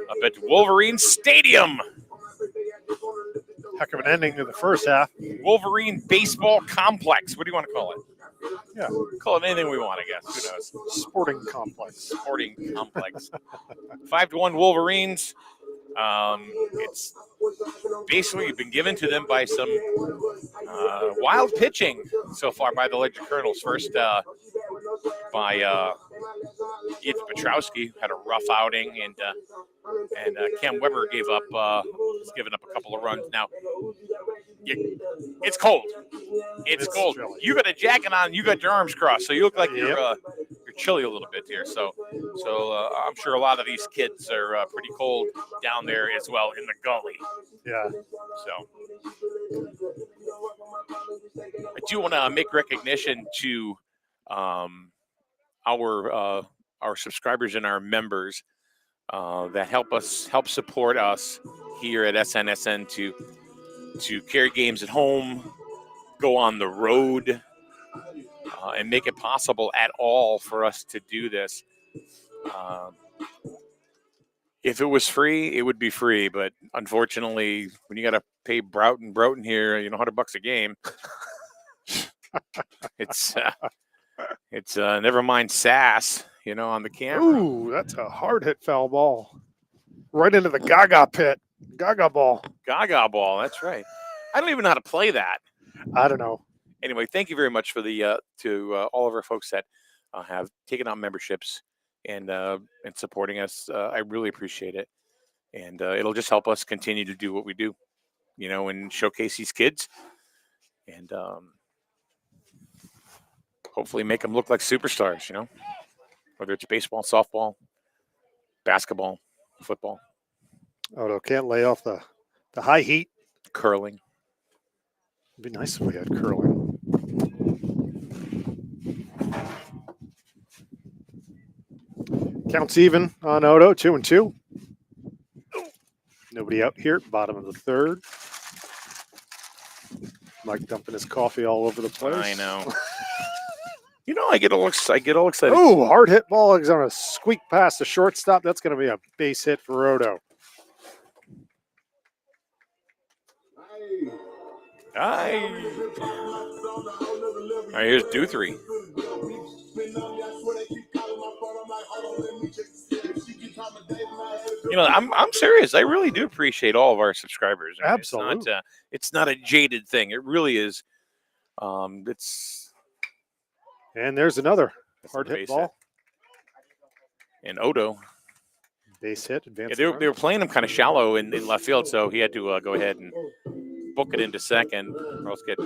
up at Wolverine Stadium. Heck of an ending to the first half. Wolverine Baseball Complex. What do you want to call it? Yeah. Call it anything we want, I guess. Who knows? Sporting complex. Sporting Complex. 5-1 Wolverines. It's basically been given to them by some wild pitching so far by the Ledyard Colonels. First by Ethan Petrosky, had a rough outing, and Cam Weber has given up a couple of runs. Now, it's cold. It's cold. Chilly. You got a jacket on. You got your arms crossed, so you look like you're chilly a little bit here. So I'm sure a lot of these kids are pretty cold down there as well in the gully. Yeah. So I do want to make recognition to our subscribers and our members that help support us here at SNSN to carry games at home, go on the road, and make it possible at all for us to do this. If it was free, it would be free, but unfortunately, when you got to pay Broughton here, $100 a game, it's never mind sass, on the camera. Ooh, that's a hard hit foul ball. Right into the Gaga pit. Gaga ball. Gaga ball, that's right. I don't even know how to play that. I don't know. Anyway, thank you very much for the to all of our folks that have taken out memberships and supporting us. I really appreciate it, and it'll just help us continue to do what we do, and showcase these kids, and hopefully make them look like superstars. whether it's baseball, softball, basketball, football, Odo can't lay off the high heat. curling. It'd be nice if we had curling. Counts even on Odo, 2-2. Nobody out here, bottom of the third. Mike dumping his coffee all over the place. I know. You know, I get all excited. Oh, hard hit ball is going to squeak past the shortstop. That's going to be a base hit for Odo. Aye. All right, here's Duthry. You know, I'm serious. I really do appreciate all of our subscribers. I mean, Absolutely. It's not a jaded thing. It really is. And there's another hard base hit ball. And Odo. Base hit. Yeah, they were playing him kind of shallow in left field, so he had to go ahead and book it into second. Or else get.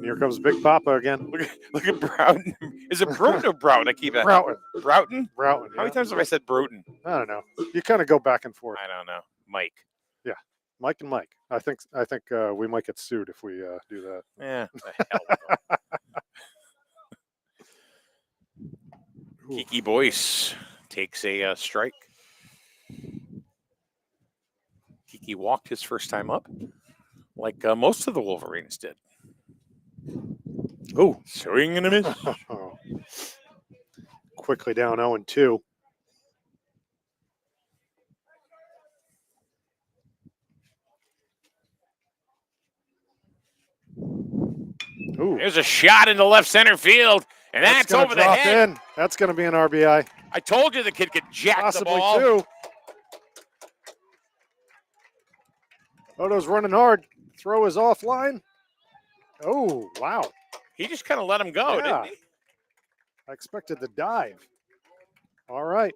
Here comes Big Papa again. Look at Broughton. Is it Broughton or Broughton? I keep Broughton. Broughton? Broughton. How many times have I said Broughton? I don't know. You kind of go back and forth. I don't know. Mike. Yeah, Mike and Mike. I think we might get sued if we do that. Yeah. The hell. Kiki Boyce takes a strike. Kiki walked his first time up, like most of the Wolverines did. Oh, swing and a miss. Quickly down 0-2. Ooh. There's a shot into left center field, and that's over the head. In. That's going to be an RBI. I told you the kid could jack Possibly the ball. Two. Odo's running hard. Throw is offline. Oh, wow. He just kind of let him go, didn't he? I expected the dive. All right.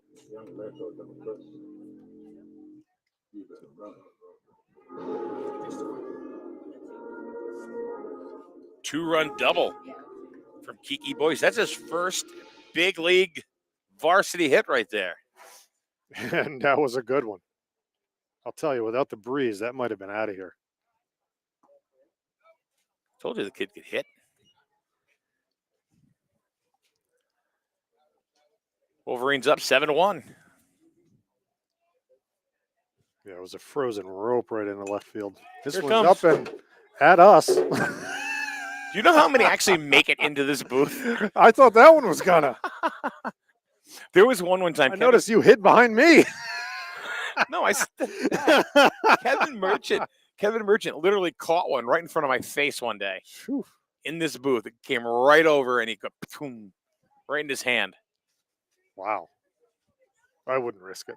Two-run double from Kiki Boyce. That's his first big league varsity hit right there. And that was a good one. I'll tell you, without the breeze, that might have been out of here. Told you the kid could hit. Wolverines up 7-1. Yeah, it was a frozen rope right in the left field. This Here one's comes. up and at us. Do you know how many actually make it into this booth? I thought that one was gonna. There was one time. I noticed you hid behind me. No, Kevin Merchant literally caught one right in front of my face one day. Whew. In this booth. It came right over and he got right in his hand. Wow. I wouldn't risk it.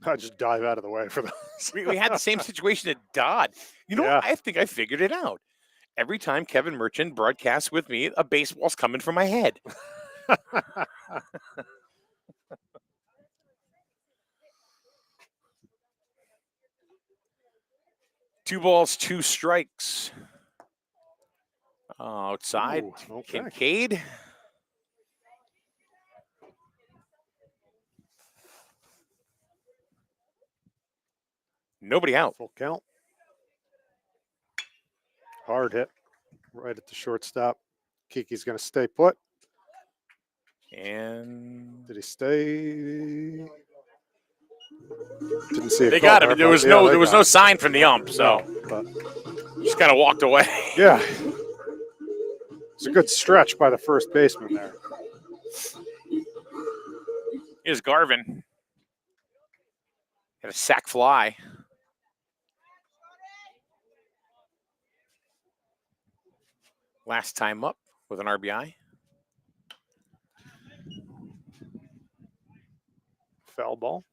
I'd just dive out of the way for those. We had the same situation at Dodd. You know what? I think I figured it out. Every time Kevin Merchant broadcasts with me, a baseball's coming from my head. 2 balls, 2 strikes. Outside, Ooh, okay. Kincaid. Nobody out. Full count. Hard hit right at the shortstop. Kiki's going to stay put. And did he stay? Didn't see it. They got him. There was no sign from the ump, so just kind of walked away. Yeah. It's a good stretch by the first baseman there. Here's Garvin. Had a sac fly. Last time up with an RBI. Foul ball.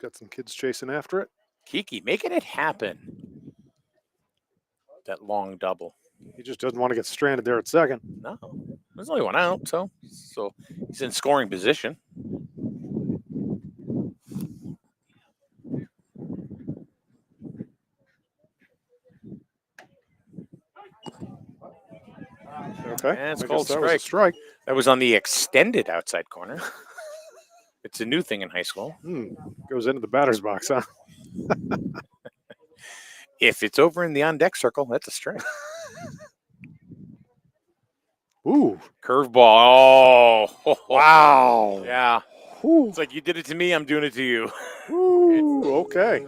Got some kids chasing after it. Kiki making it happen. That long double. He just doesn't want to get stranded there at second. No, there's only one out, so he's in scoring position. Okay. And it's I called guess that was a strike. That was on the extended outside corner. It's a new thing in high school. Goes into the batter's box, huh? If it's over in the on deck circle, that's a strike. Ooh. Curveball. Oh, wow. Yeah. Ooh. It's like you did it to me, I'm doing it to you. Ooh. Okay.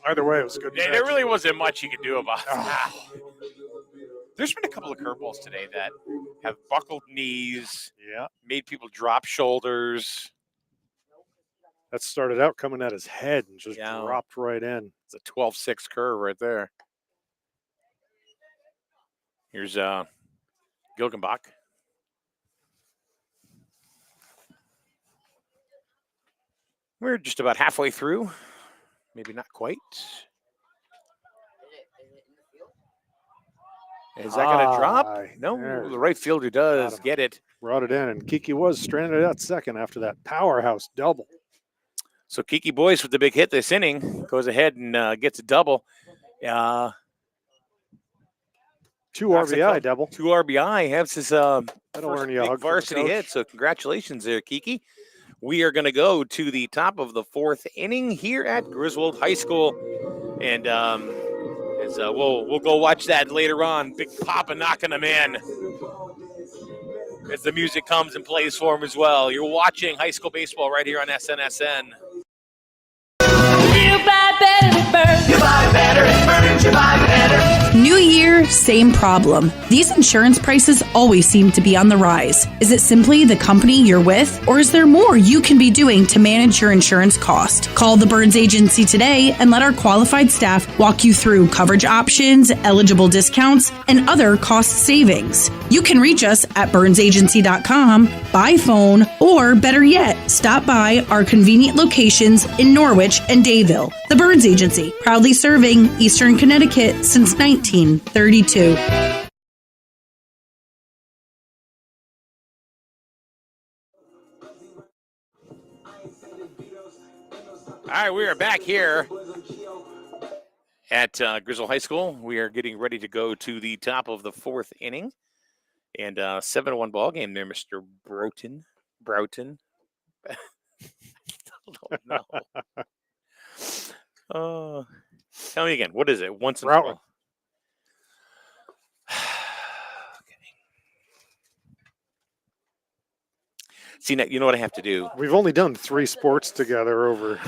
Either way, it was a good. Yeah, Match. there really wasn't much you could do about that. There's been a couple of curveballs today that have buckled knees, Yeah. made people drop shoulders. That started out coming at his head and just Yeah. dropped right in. It's a 12-6 curve right there. Here's Gilgenbach. We're just about halfway through. Maybe not quite. Is that going to drop? No, There. the right fielder does get it. Brought it in, and Kiki was stranded at second after that powerhouse double. So Kiki Boyce with the big hit this inning goes ahead and gets a double. 2 RBI double. 2 RBI. Has his That'll first earn you a big hug from the varsity coach. hit. So congratulations there, Kiki. We are going to go to the top of the 4th inning here at Griswold High School, and we'll go watch that later on. Big Papa knocking them in as the music comes and plays for him as well. You're watching high school baseball right here on SNSN. You buy better at Burns. You buy better at Burns. You buy better. New year, same problem. These insurance prices always seem to be on the rise. Is it simply the company you're with, or is there more you can be doing to manage your insurance cost? Call the Burns Agency today and let our qualified staff walk you through coverage options, eligible discounts, and other cost savings. You can reach us at burnsagency.com, by phone, or better yet, stop by our convenient locations in Norwich and Dayville. The Burns Agency, proudly serving Eastern Connecticut since 1932. All right, we are back here at Griswold High School. We are getting ready to go to the top of the 4th inning. And 7-1 ball game there, Mr. Broughton. I don't know. Tell me again, what is it? Once and for all. See, now, you know what I have to do? We've only done 3 sports together over.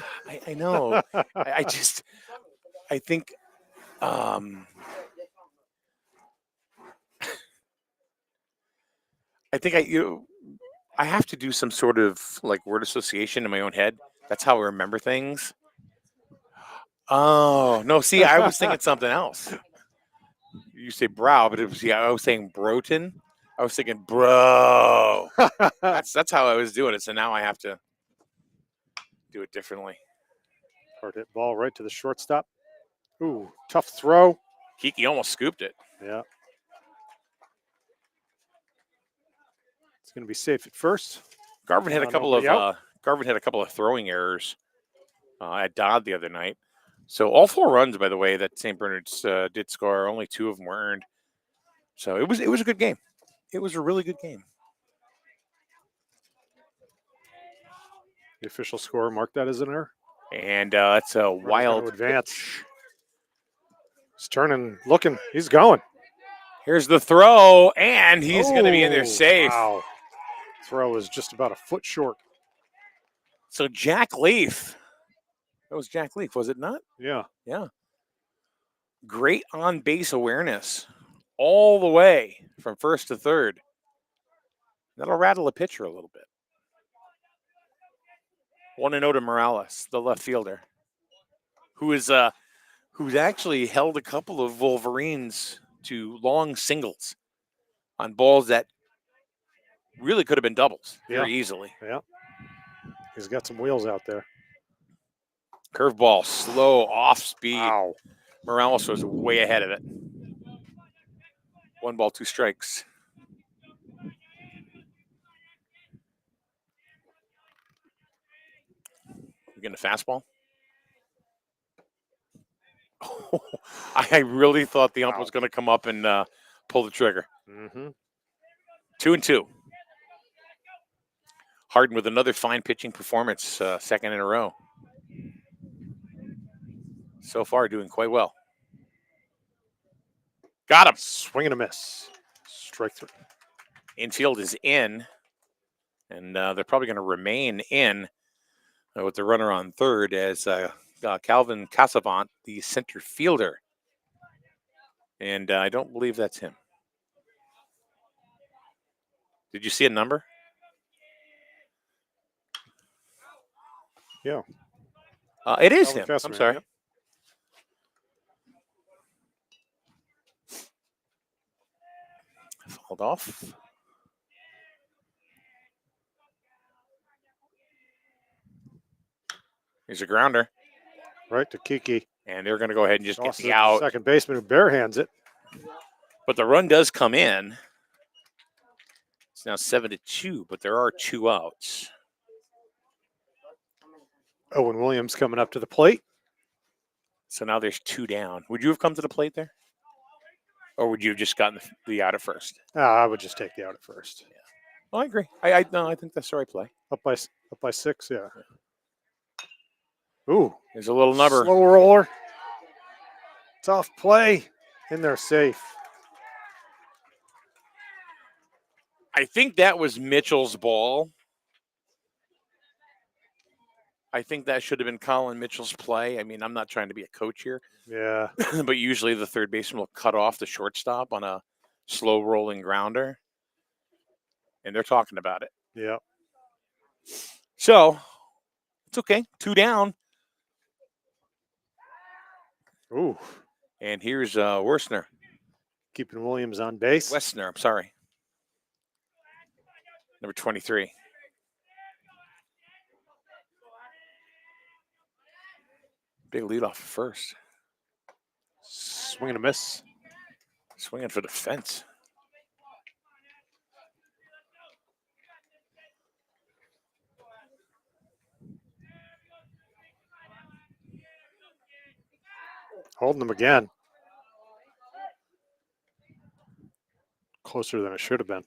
I know. I think I have to do some sort of like word association in my own head. That's how I remember things. Oh, no, see, I was thinking something else. You say brow, but I was saying Broughton. I was thinking bro. That's how I was doing it. So now I have to do it differently. Hard hit ball right to the shortstop. Ooh, tough throw. Kiki almost scooped it. Yeah. It's going to be safe at first. Garvin had a couple of throwing errors at Dodd the other night. So all 4 runs, by the way, that St. Bernard's did score. Only 2 of them were earned. So it was a good game. It was a really good game. The official score marked that as an error. And it's a wild advance. He's turning, looking. He's going. Here's the throw, and he's going to be in there safe. Wow. Throw is just about a foot short. So Jack Leaf. That was Jack Leaf, was it not? Yeah. Yeah. Great on-base awareness all the way from first to third. That'll rattle a pitcher a little bit. 1-0 to Morales, the left fielder, who's actually held a couple of Wolverines to long singles on balls that really could have been doubles very easily. Yeah. He's got some wheels out there. Curveball, slow, off speed. Wow. Morales was way ahead of it. 1 ball, 2 strikes. We're getting a fastball. I really thought the ump was going to come up and pull the trigger. 2-2. Harden with another fine pitching performance, second in a row. So far, doing quite well. Got him. Swing and a miss. Strike 3. Infield is in, and they're probably going to remain in with the runner on third as Calvin Casavant, the center fielder. And I don't believe that's him. Did you see a number? Yeah. It is Calvin him. Casavant, I'm sorry. yep. Fouled off. Here's a grounder. Right to Kiki. And they're going to go ahead and just get Also the out. second baseman who barehands it. But the run does come in. It's now 7-2, but there are 2 outs. Owen Williams coming up to the plate. So now there's 2 down. Would you have come to the plate there? Or would you have just gotten the out at first? I would just take the out at first. Yeah. Well, I agree. I think that's the right play. Up by 6, yeah. Ooh. There's a little number. Slow roller. Tough play. In there safe. I think that was Mitchell's ball. I think that should have been Colin Mitchell's play. I mean, I'm not trying to be a coach here. Yeah. But usually the third baseman will cut off the shortstop on a slow rolling grounder. And they're talking about it. Yeah. So it's okay. 2 down. Ooh. And here's Westner. Keeping Williams on base. Westner, I'm sorry. Number 23. Big lead off at first. Swing and a miss. Swinging for the fence. Holding them again. Closer than it should have been.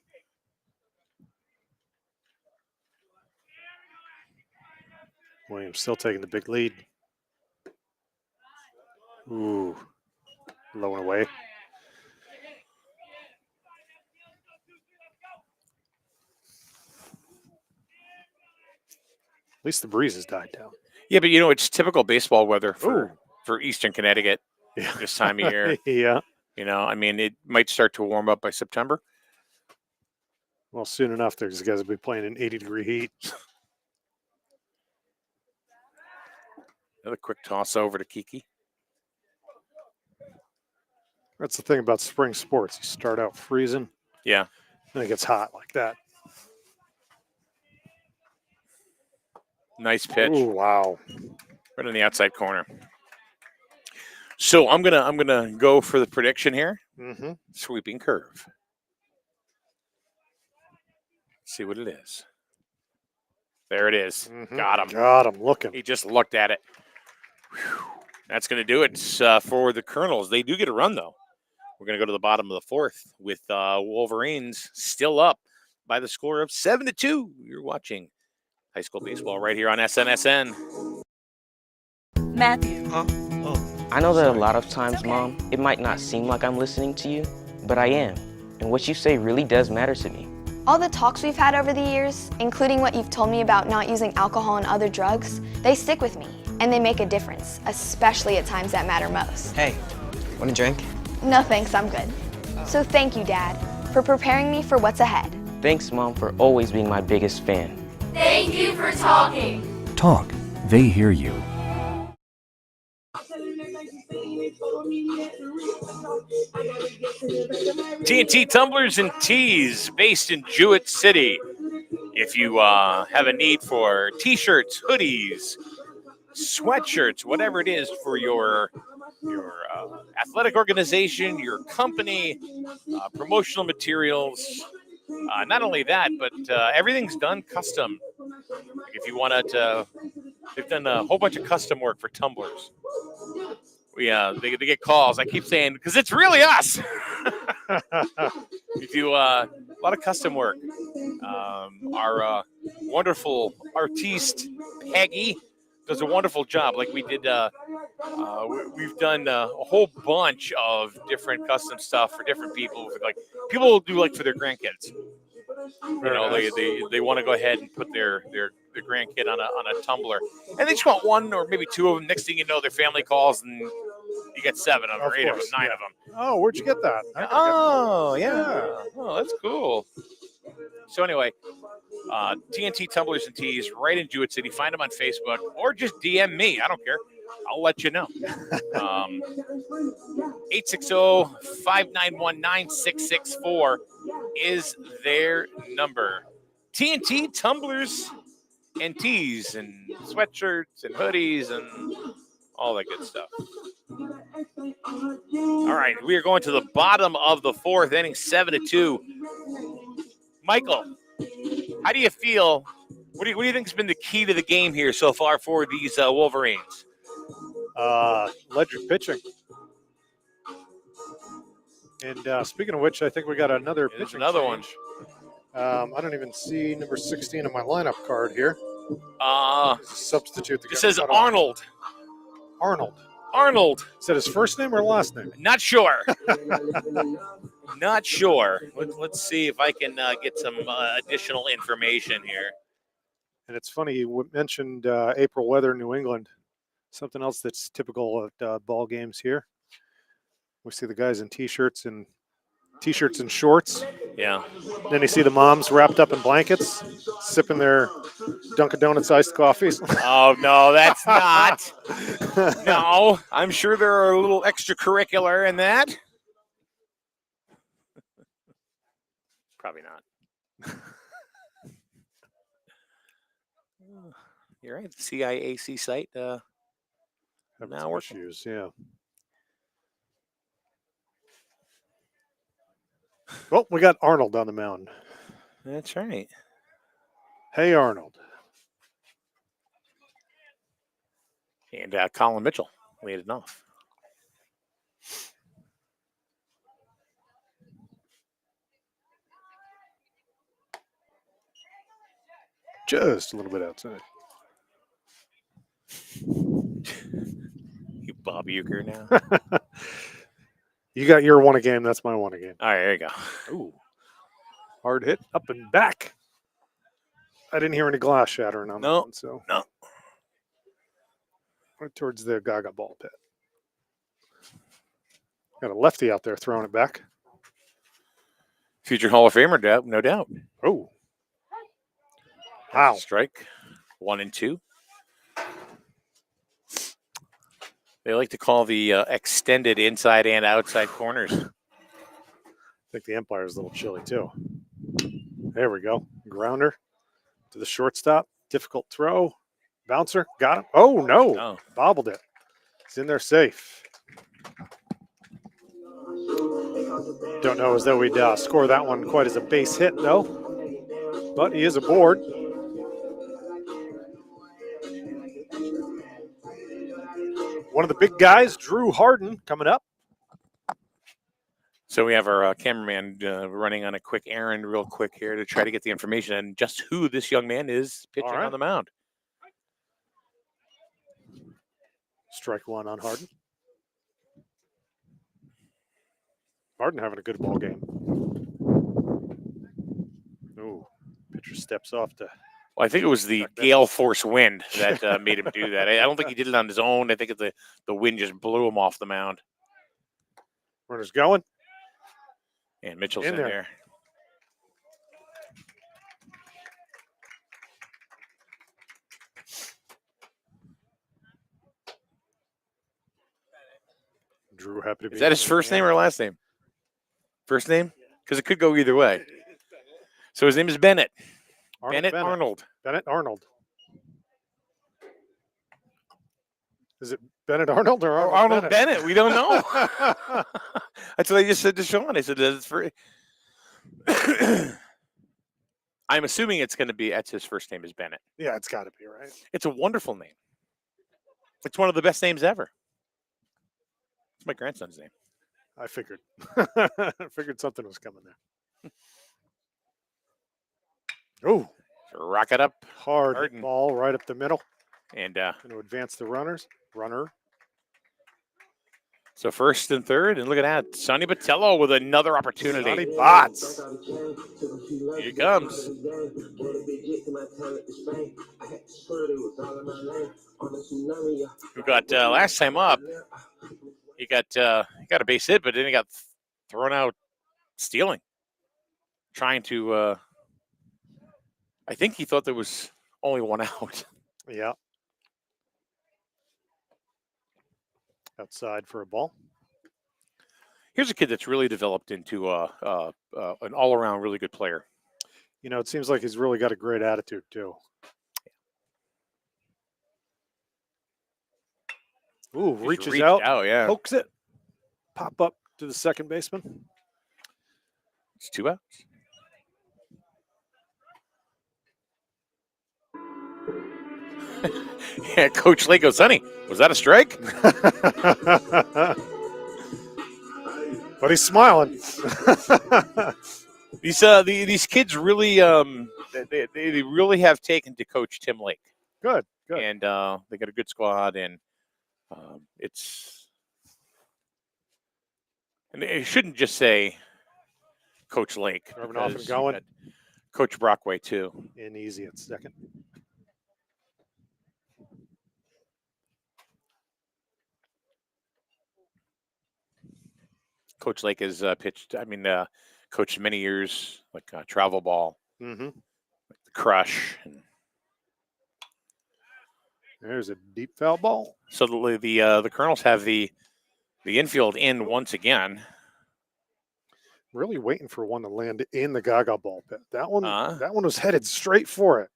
Williams still taking the big lead. Ooh. Low and away. At least the breeze has died down. Yeah, but it's typical baseball weather for Eastern Connecticut this time of year. Yeah. I mean, it might start to warm up by September. Well, soon enough, these guys will be playing in 80-degree heat. Another quick toss over to Kiki. That's the thing about spring sports. You start out freezing. Yeah. Then it gets hot like that. Nice pitch. Ooh, wow. Right on the outside corner. So I'm gonna go for the prediction here. Mm-hmm. Sweeping curve. See what it is. There it is. Mm-hmm. Got him. Got him. Looking. He just looked at it. Whew. That's going to do it for the Colonels. They do get a run, though. We're going to go to the bottom of the 4th with Wolverines still up by the score of 7-2. You're watching high school baseball right here on SNSN. Matthew. I know that a lot of times, Mom, it might not seem like I'm listening to you, but I am. And what you say really does matter to me. All the talks we've had over the years, including what you've told me about not using alcohol and other drugs, they stick with me, and they make a difference, especially at times that matter most. Hey, want a drink? No thanks, I'm good. So thank you, Dad, for preparing me for what's ahead. Thanks, Mom, for always being my biggest fan. Thank you for talking. Talk. They hear you. TNT Tumblers and Tees, based in Jewett City. If you have a need for T-shirts, hoodies, sweatshirts, whatever it is for your athletic organization, your company, promotional materials. Not only that, but everything's done custom. Like if you want to, they've done a whole bunch of custom work for tumblers they get calls. I keep saying because it's really us. We do a lot of custom work. Our wonderful artiste Peggy does a wonderful job. Like we did, we've done a whole bunch of different custom stuff for different people. Like people will do like for their grandkids. They want to go ahead and put their grandkid on a tumbler, and they just want one or maybe two of them. Next thing you know, their family calls and you get 7 of them, or 8 of them, 9 of them. Oh, where'd you get that? Oh, yeah. Oh, that's cool. So anyway, TNT Tumblers and Tees right in Jewett City. Find them on Facebook or just DM me. I don't care. I'll let you know. 860-591-9664 is their number. TNT Tumblers and Tees and sweatshirts and hoodies and all that good stuff. All right, we are going to the bottom of the 4th inning, 7-2. Michael, how do you feel? What do you think has been the key to the game here so far for these Wolverines? Electric pitching. And speaking of which, I think we got another pitching another change. I don't even see number 16 on my lineup card here. Substitute. It says Arnold. Arnold. Is that his first name or last name? Not sure. Not sure. Let's see if I can get some additional information here. And it's funny, you mentioned April weather in New England. Something else that's typical at ball games here. We see the guys in T-shirts and shorts. Yeah. Then you see the moms wrapped up in blankets, sipping their Dunkin' Donuts iced coffees. Oh, no, that's not. No, I'm sure there are a little extracurricular in that. Probably not. You're right. The CIAC site. Now we're issues, yeah. Well, we got Arnold on the mound. That's right. Hey, Arnold. And Colin Mitchell leading off. Just a little bit outside. You Bob Euchre now. You got your one a game. That's my one a game. All right, there you go. Ooh. Hard hit up and back. I didn't hear any glass shattering on that one. So no. Right towards the Gaga ball pit. Got a lefty out there throwing it back. Future Hall of Famer, no doubt. Oh. Wow. Strike. 1 and 2. They like to call the extended inside and outside corners. I think the umpire's a little chilly, too. There we go. Grounder to the shortstop. Difficult throw. Bouncer. Got him. Oh, no. Oh. Bobbled it. It's in there safe. Don't know as though we'd score that one quite as a base hit, though. But he is aboard. One of the big guys, Drew Harden, coming up. So we have our cameraman running on a quick errand real quick here to try to get the information on just who this young man is pitching on the mound. Strike one on Harden. Harden having a good ball game. Ooh, pitcher steps off to... Well, I think it was the gale force wind that made him do that. I don't think he did it on his own. I think the wind just blew him off the mound. Runner's going. And Mitchell's in there. Drew happy to be. Is that his first name or last name? First name? Because it could go either way. So his name is Bennett. Bennett Arnold. Bennett Arnold. Is it Bennett Arnold or Arnold Bennett? We don't know. That's what I just said to Sean. I said that's for. I'm assuming it's going to be. That's his first name is Bennett. Yeah, it's got to be right. It's a wonderful name. It's one of the best names ever. It's my grandson's name. I figured. I figured something was coming there. Oh, Rock it up. hard Harden. ball right up the middle. And Going to advance the runners. Runner. so first and third. And look at that. Sonny Botello with another opportunity. Sonny Bots. Here he comes. Who got last time up? He got a base hit, but then he got thrown out stealing. Trying to I think he thought there was only one out. Yeah. Outside for a ball. Here's a kid that's really developed into an all-around really good player. You know, it seems like he's really got a great attitude, too. Ooh, He's reaches reached out, yeah. pokes it, pop up to the second baseman. It's 2 outs. Yeah, Coach Lake goes, Sonny, was that a strike? But he's smiling. These kids really they really have taken to Coach Tim Lake. Good. And they got a good squad, and and it shouldn't just say Coach Lake. Driving off and because you going. got Coach Brockway too. In easy at second. Coach Lake has pitched. Coached many years, like travel ball, Mm-hmm. like the Crush. And there's a deep foul ball. so the Colonels have the infield in once again. Really waiting for one to land in the Gaga ball pit. That one was headed straight for it.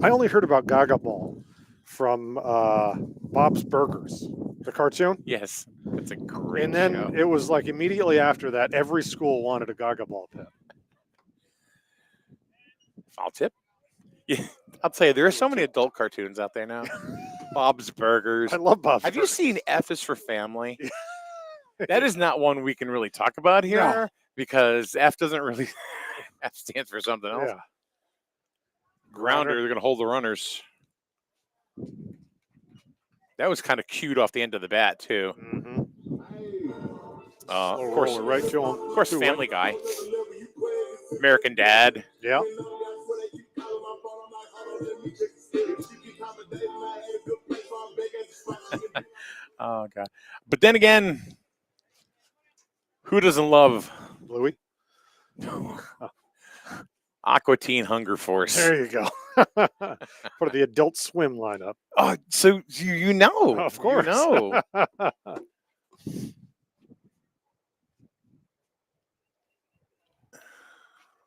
I only heard about Gaga Ball from Bob's Burgers, the cartoon. Yes, it's a great And then show. it was like immediately after that, every school wanted a Gaga Ball pit. Foul tip. Yeah, I'll tell you, there are so many adult cartoons out there now. Bob's Burgers. I love Bob's Have you Burgers. seen F is for Family? That is not one we can really talk about here No. because F doesn't really. F stands for something else. Yeah. Grounder, they're going to hold the runners. That was kind of cute off the end of the bat too. Mm-hmm. Of course, right to him. Of course, Family Guy, American Dad. Yeah. Oh God! But then again, who doesn't love Louis? Aqua Teen Hunger Force? There you go. For the Adult Swim lineup. Oh, so you know, Of course. you know.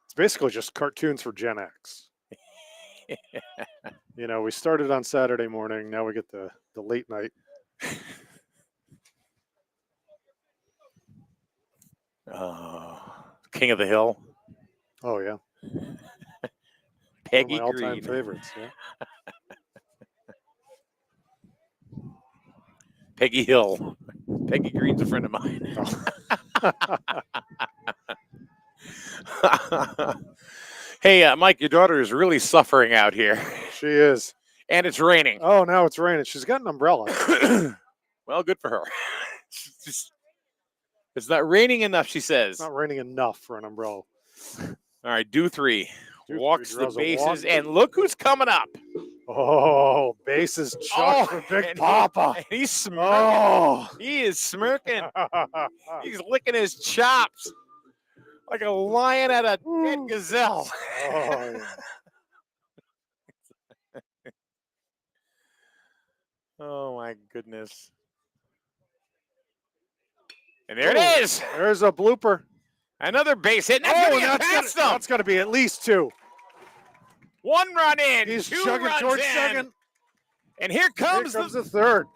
It's basically just cartoons for Gen X. You know, we started on Saturday morning. Now we get the late night. King of the Hill, Oh, yeah. Peggy One of my all-time Green. favorites. Yeah. Peggy Hill. Peggy Green's a friend of mine. Hey, Mike, your daughter is really suffering out here, She is. and it's raining. Oh, now it's raining. She's got an umbrella. Well, good for her. It's not raining enough, she says. It's not raining enough for an umbrella. All right, do three. Do Walks three, the draws a bases, walk. and look who's coming up. Oh, bases chucked for Big and Papa. and he's smirking. Oh. He is smirking. He's licking his chops like a lion at a dead gazelle. Oh, yeah. Oh, my goodness. And there it is. There's a blooper. Another base hit. That's Oh, going to get past them. that's got to be at least two. 1 run in. He's 2 chugging runs towards in. second. And here comes, Here comes the third.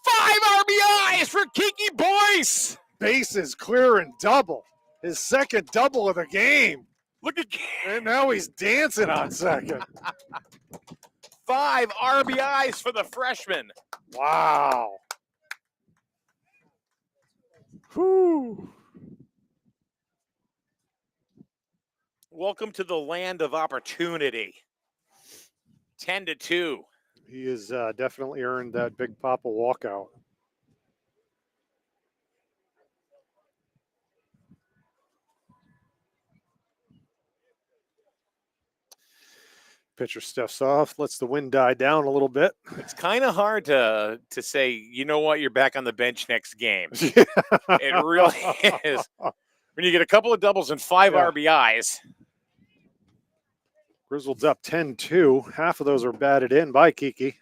5 RBIs for Kiki Boyce. Bases clear and double. His second double of the game. Look at And now he's dancing on second. 5 RBIs for the freshman. Wow. Whew. Welcome to the land of opportunity. 10-2. He has definitely earned that Big Papa walkout. Pitcher steps off, lets the wind die down a little bit. It's kind of hard to say, you know what, you're back on the bench next game. It really is. When you get a couple of doubles and 5 RBIs. Griswold's up 10-2. Half of those are batted in by Kiki.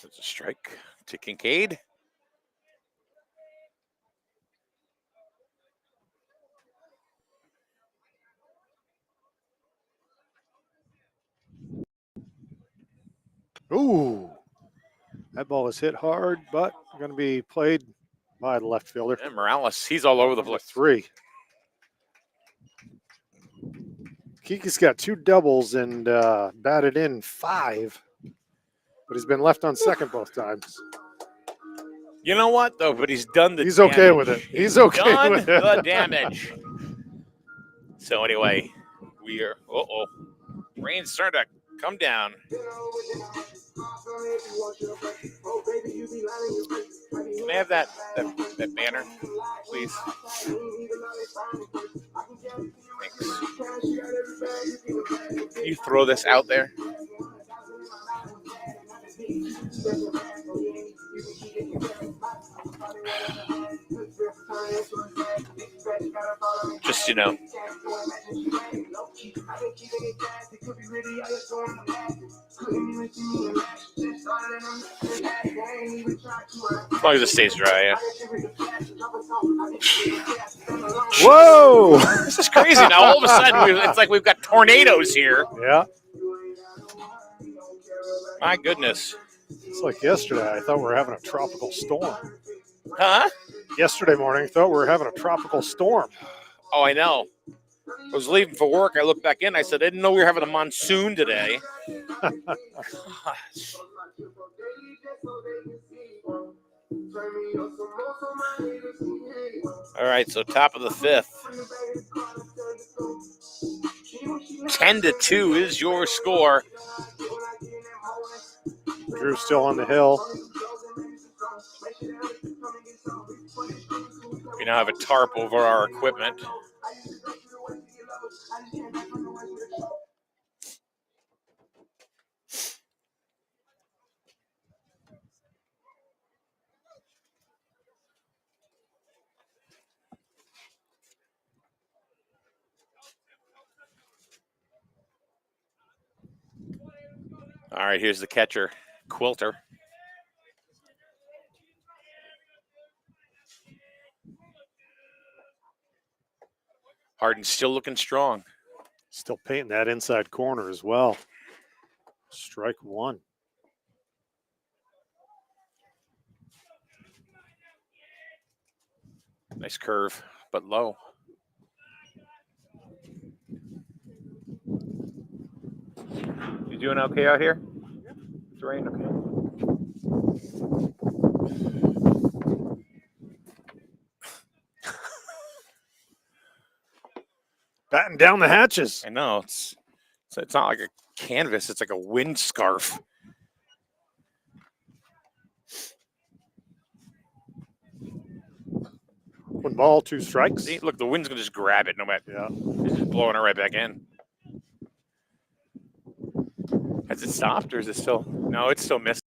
There's a strike to Kincaid. Ooh, that ball is hit hard, but going to be played by the left fielder. And Morales, he's all over the place. 3. Kiki's got 2 doubles and batted in 5, but he's been left on second both times. You know what, though? But he's done the He's damage. okay with it. He's okay done with it. the damage. So anyway, we are, rain's starting to come down. Can I have that banner, please? Thanks. Can you throw this out there? Just, you know. As long as it stays dry, yeah. Whoa! This is crazy. Now all of a sudden, it's like we've got tornadoes here. Yeah. My goodness. It's like yesterday. I thought we were having a tropical storm. Huh? Yesterday morning, I thought we were having a tropical storm. Oh, I know. I was leaving for work. I looked back in. I said, I didn't know we were having a monsoon today. Gosh. All right, so top of the 5th. 10-2 is your score. Drew's still on the hill. We now have a tarp over our equipment. All right, here's the catcher, Quilter. Harden's still looking strong. Still painting that inside corner as well. Strike 1. Nice curve, but low. You doing okay out here? It's rain, okay. Batten down the hatches. I know. It's not like a canvas. It's like a wind scarf. 1 ball, 2 strikes. See, look, the wind's going to just grab it no matter. Yeah. It's just blowing it right back in. Has it stopped or is it still? No, it's still missing.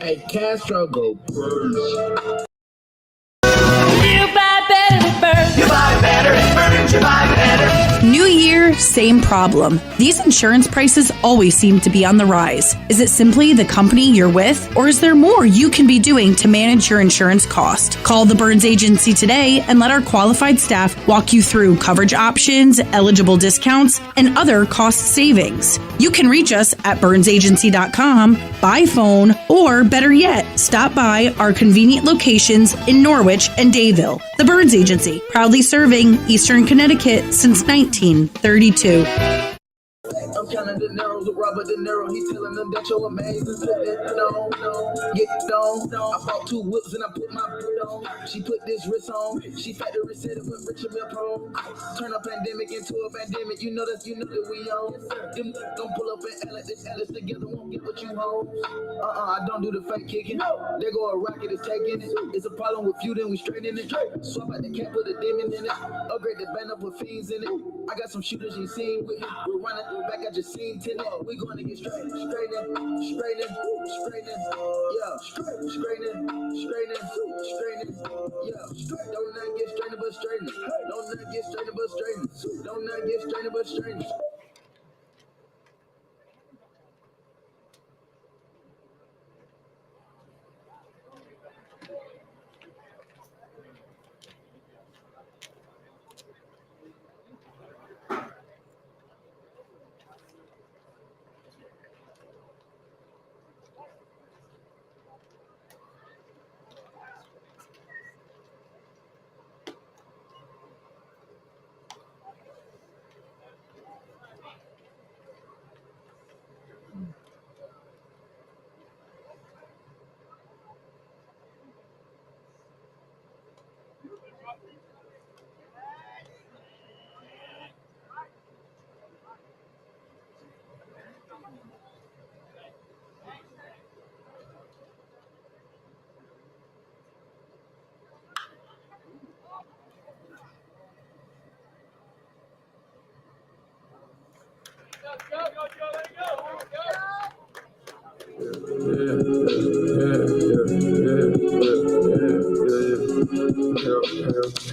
Hey, Castro go first. You buy better at Burns. You buy better at Burns. You buy better. New year, same problem. These insurance prices always seem to be on the rise. Is it simply the company you're with, or is there more you can be doing to manage your insurance cost? Call the Burns Agency today and let our qualified staff walk you through coverage options, eligible discounts, and other cost savings. You can reach us at burnsagency.com, by phone, or better yet, stop by our convenient locations in Norwich and Dayville. The Burns Agency, proudly serving Eastern Connecticut since 1932. I'm counting the narrows with Robert De Niro. He's telling them that you're amazing. Put that on, get it on. I bought 2 whips and I put my boot on. She put this wrist on. She factory said it with Richard Mill Pro. Turn a pandemic into a pandemic. You know that we on. Them don't pull up and Alice. This Alice together won't get what you hold. I don't do the fake kicking. There go a rocket is taking it. It's a problem with you, then we straightening it. Swap out the cap, put a demon in it. Upgrade the band up with fiends in it. I got some shooters you seen with me. We're running back. I just seen tenant. We gonna get straightening. Yeah, straightening. Yeah, don't not get straightening but straightening. Don't not get straightening but straightening. Don't not get straightening but straightening.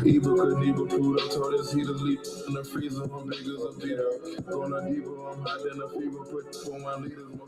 Eva couldn't even pull up, told us he to leave in the freezer. I'm big as a Peter. Going deeper, I'm hot than a fever. Put 4 liters more.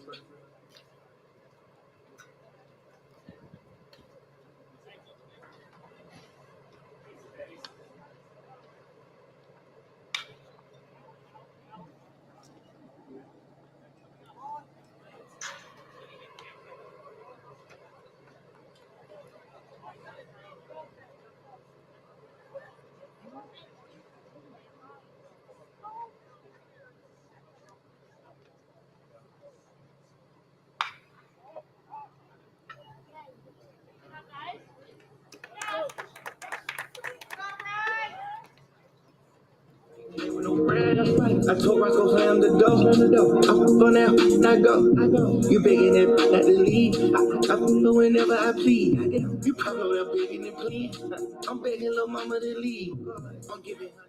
I told Roscoe slam the door. I'm for now, not go. You begging that not to leave. I go whenever I please. You probably know that begging and please. I'm begging little mama to leave. I'm giving her.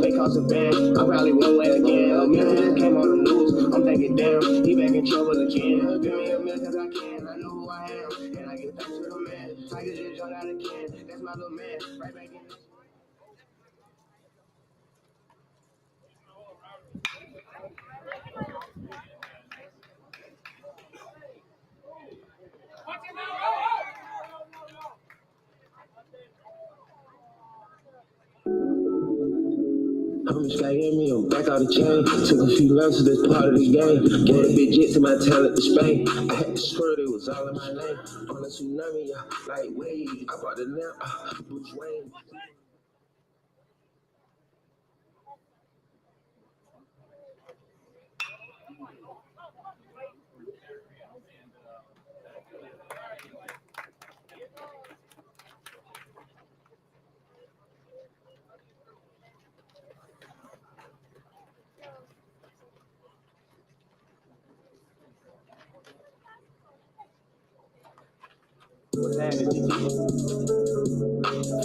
They cause a band, I probably won't win again. Just came on the damn, he back in trouble again. Give me a minute cause I can, I know who I am. And I get back to the man. I can just jump out again. That's my little man. Right back in. I'm just like, me, I'm back out the chain. Took a few lunches, that's part of the game. Gave a big jet to my talent to Spain. I had to swear it was all in my name. On a tsunami, like wave. I bought the lamp, Bruce Wayne.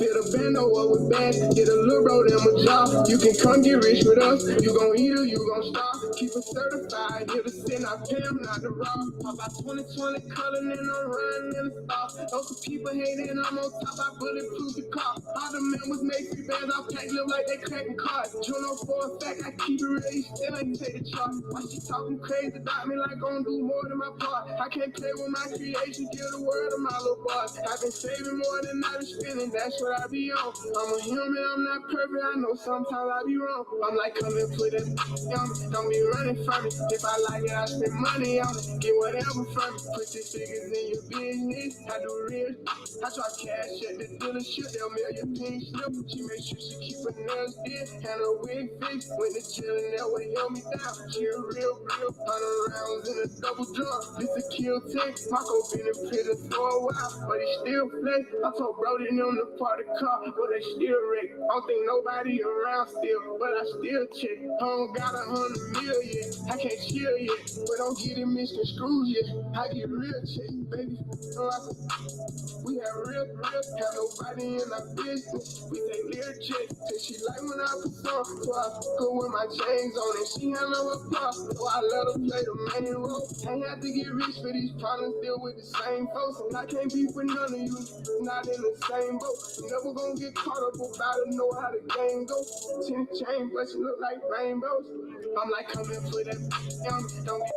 Feel the band over with bad, get a little bro them a job. You can come get rich with us, you gon' eat or you gon' starve. Keep it certified, here to sin, I pay them not to rob. Pop out 2020 color and I'm running in the stop. Those some people hating, I'm on top, I bulletproof the car. All the members make free bands, I pack live like they cracking cards. Juno for a fact, I keep it ready, still ain't take the chart. Why she talking crazy about me like I'm do more than my part? I can't play with my creation, give the word to my little boy. I've been saving more than I been spending, that's what I be on. I'm a human, I'm not perfect, I know sometimes I be wrong. I'm like, come and put it on me, don't be running from me. If I like it, I spend money on it, get whatever from me. Put your figures in your business, I do real. I drop cash at the dealership, they'll mail your pink slip. She make sure she keep her nails did, and her wig fixed. Went to jail and that way held me down. She a real, 100 rounds in a double drum. This a kill tech, Marco been in prison for a while, but he still play. I told Brody them to park the car, but they still wreck. I don't think nobody around still, but I still check. I don't got 100 million, I can't chill yet, but don't get it misconstrued yet. I get real check, baby. No, we have real, have nobody in our business. We take lyric checks, and she like when I perform. So I go with my chains on and she had no applause. So I let her play the main role. Ain't have to get rich for these problems, deal with the same folks. And I can't be with none of you, not in the same boat. You never gonna get caught up about it, know how the game goes. Chin chain, but you look like rainbows. I'm like, come and put that on me, don't get.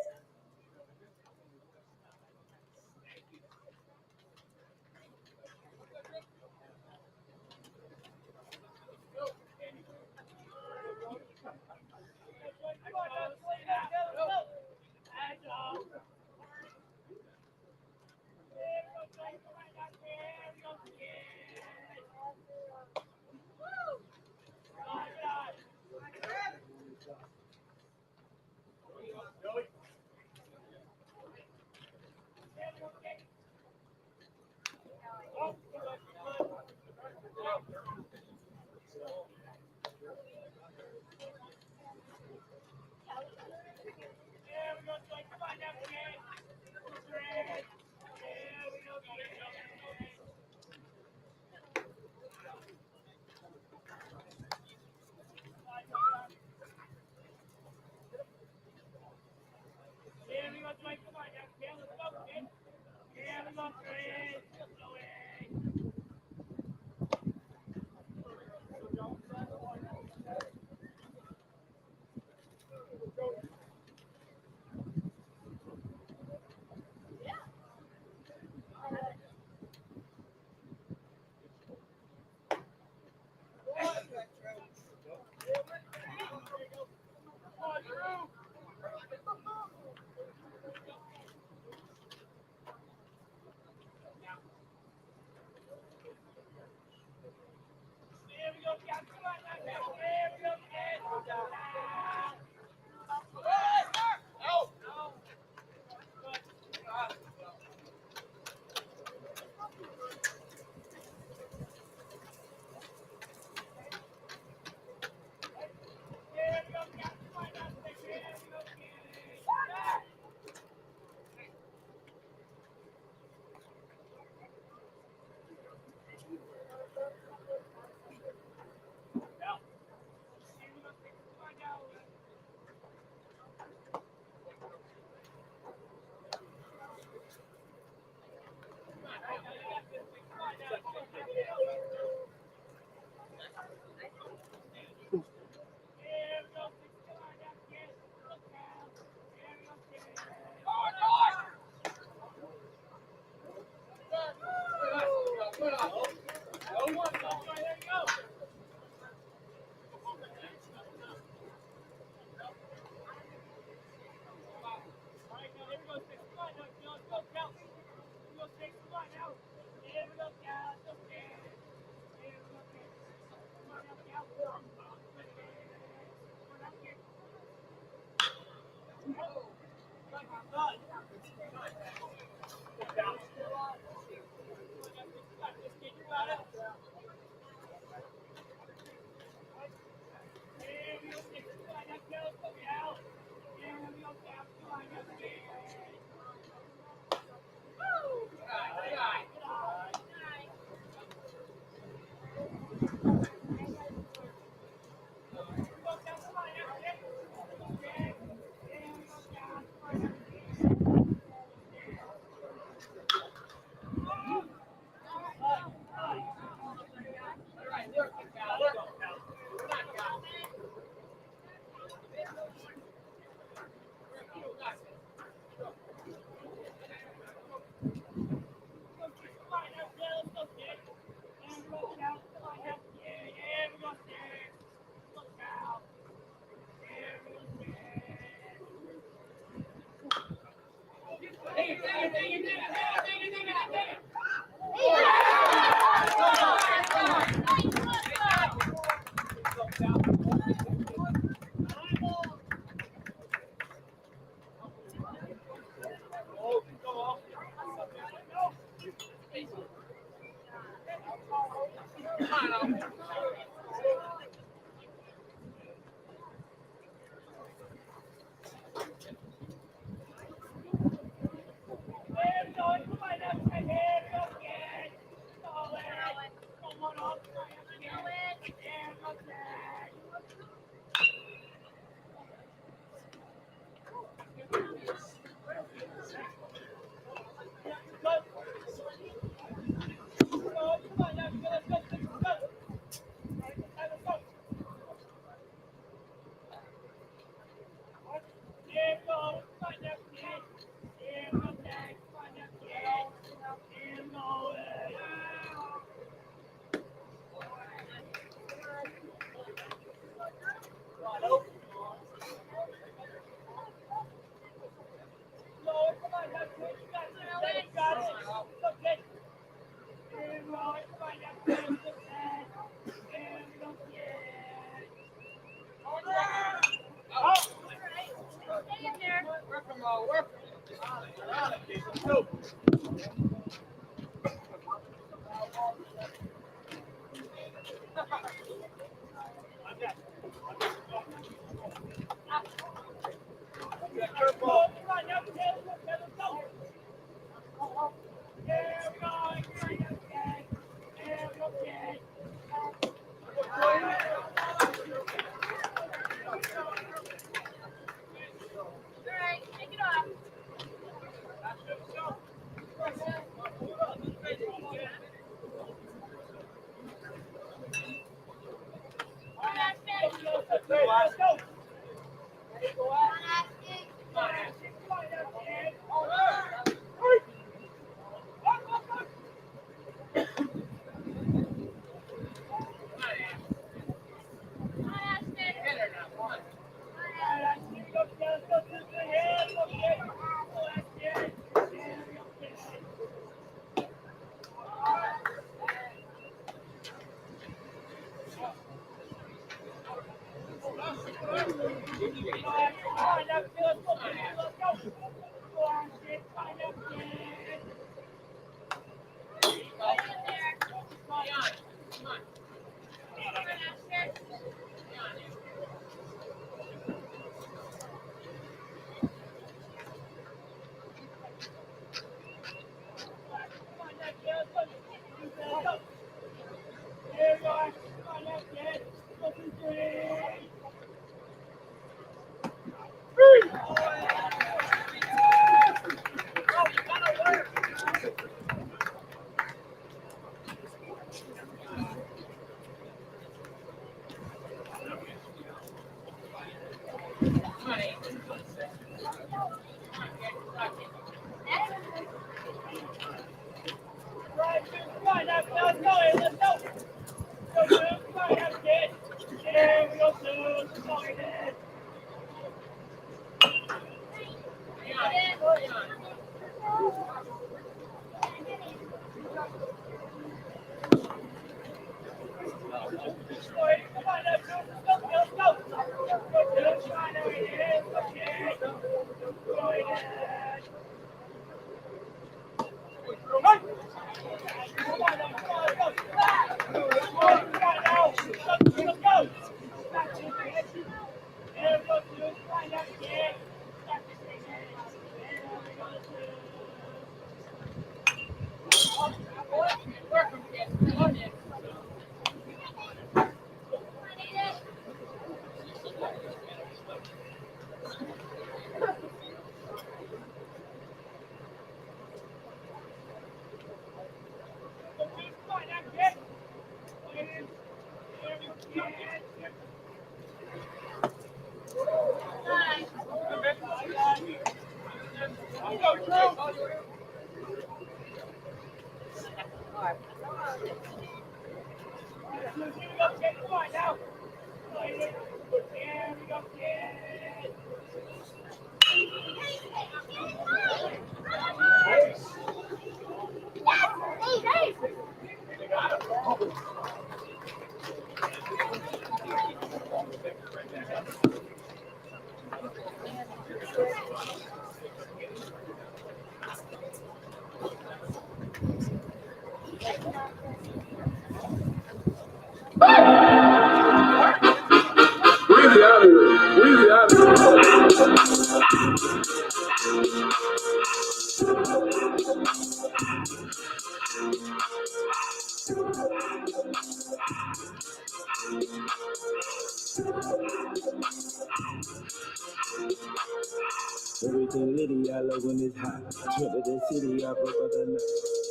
Everything litty, I love when it's hot. I went to the city, I broke out the night.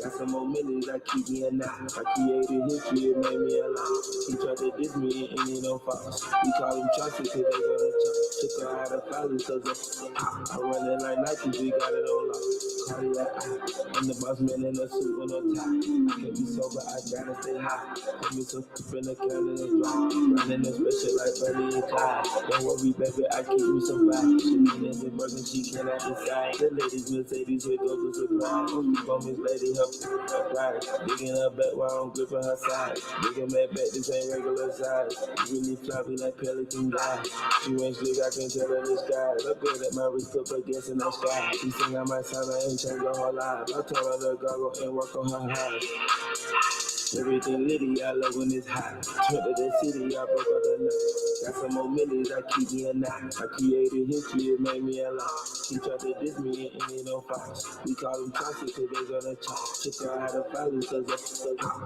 Got some more millies, I keep me a knot. I created history, it made me a lot. He tried to diss me, and ain't no fox. We call him Chauncey, cause they gonna chop. Took her out of college, cause I run it like Nike, we got it on lock. Cardiac, I'm the boss man in a suit with no tie. I can't be sober, I gotta stay high. Put me some stuff in the can and it's dry. Running this special like Buddy and Clyde. Don't worry, baby, I keep me some vibe. She needs it working, she cannot decide. The ladies Mercedes with those to surprise. Don't keep on Miss Lady, her ride. Digging her back while I'm gripping her side. Digging that back, this ain't regular size. You really floppy like Pelican guy. She ain't slick, I can tell her the sky. Look good at my wrist, put her gas in the sky. She sing I might sign her and change her whole life. I told her to goggle and work on her eyes. Everything litty, I love when it's hot. Went to the city, I broke out the night. Got some more millies, I keep me a knot. I created history, it made me a lot. He tried to diss me and ain't no fox. We call him Chauncey, cause they gonna chop. Took her out of college, cause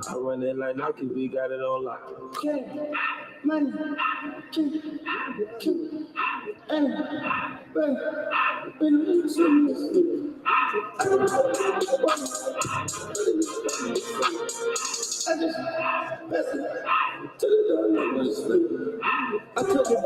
I run it like Nike, we got it on lock. Money, I just passed it to the door and I went to sleep. I took it.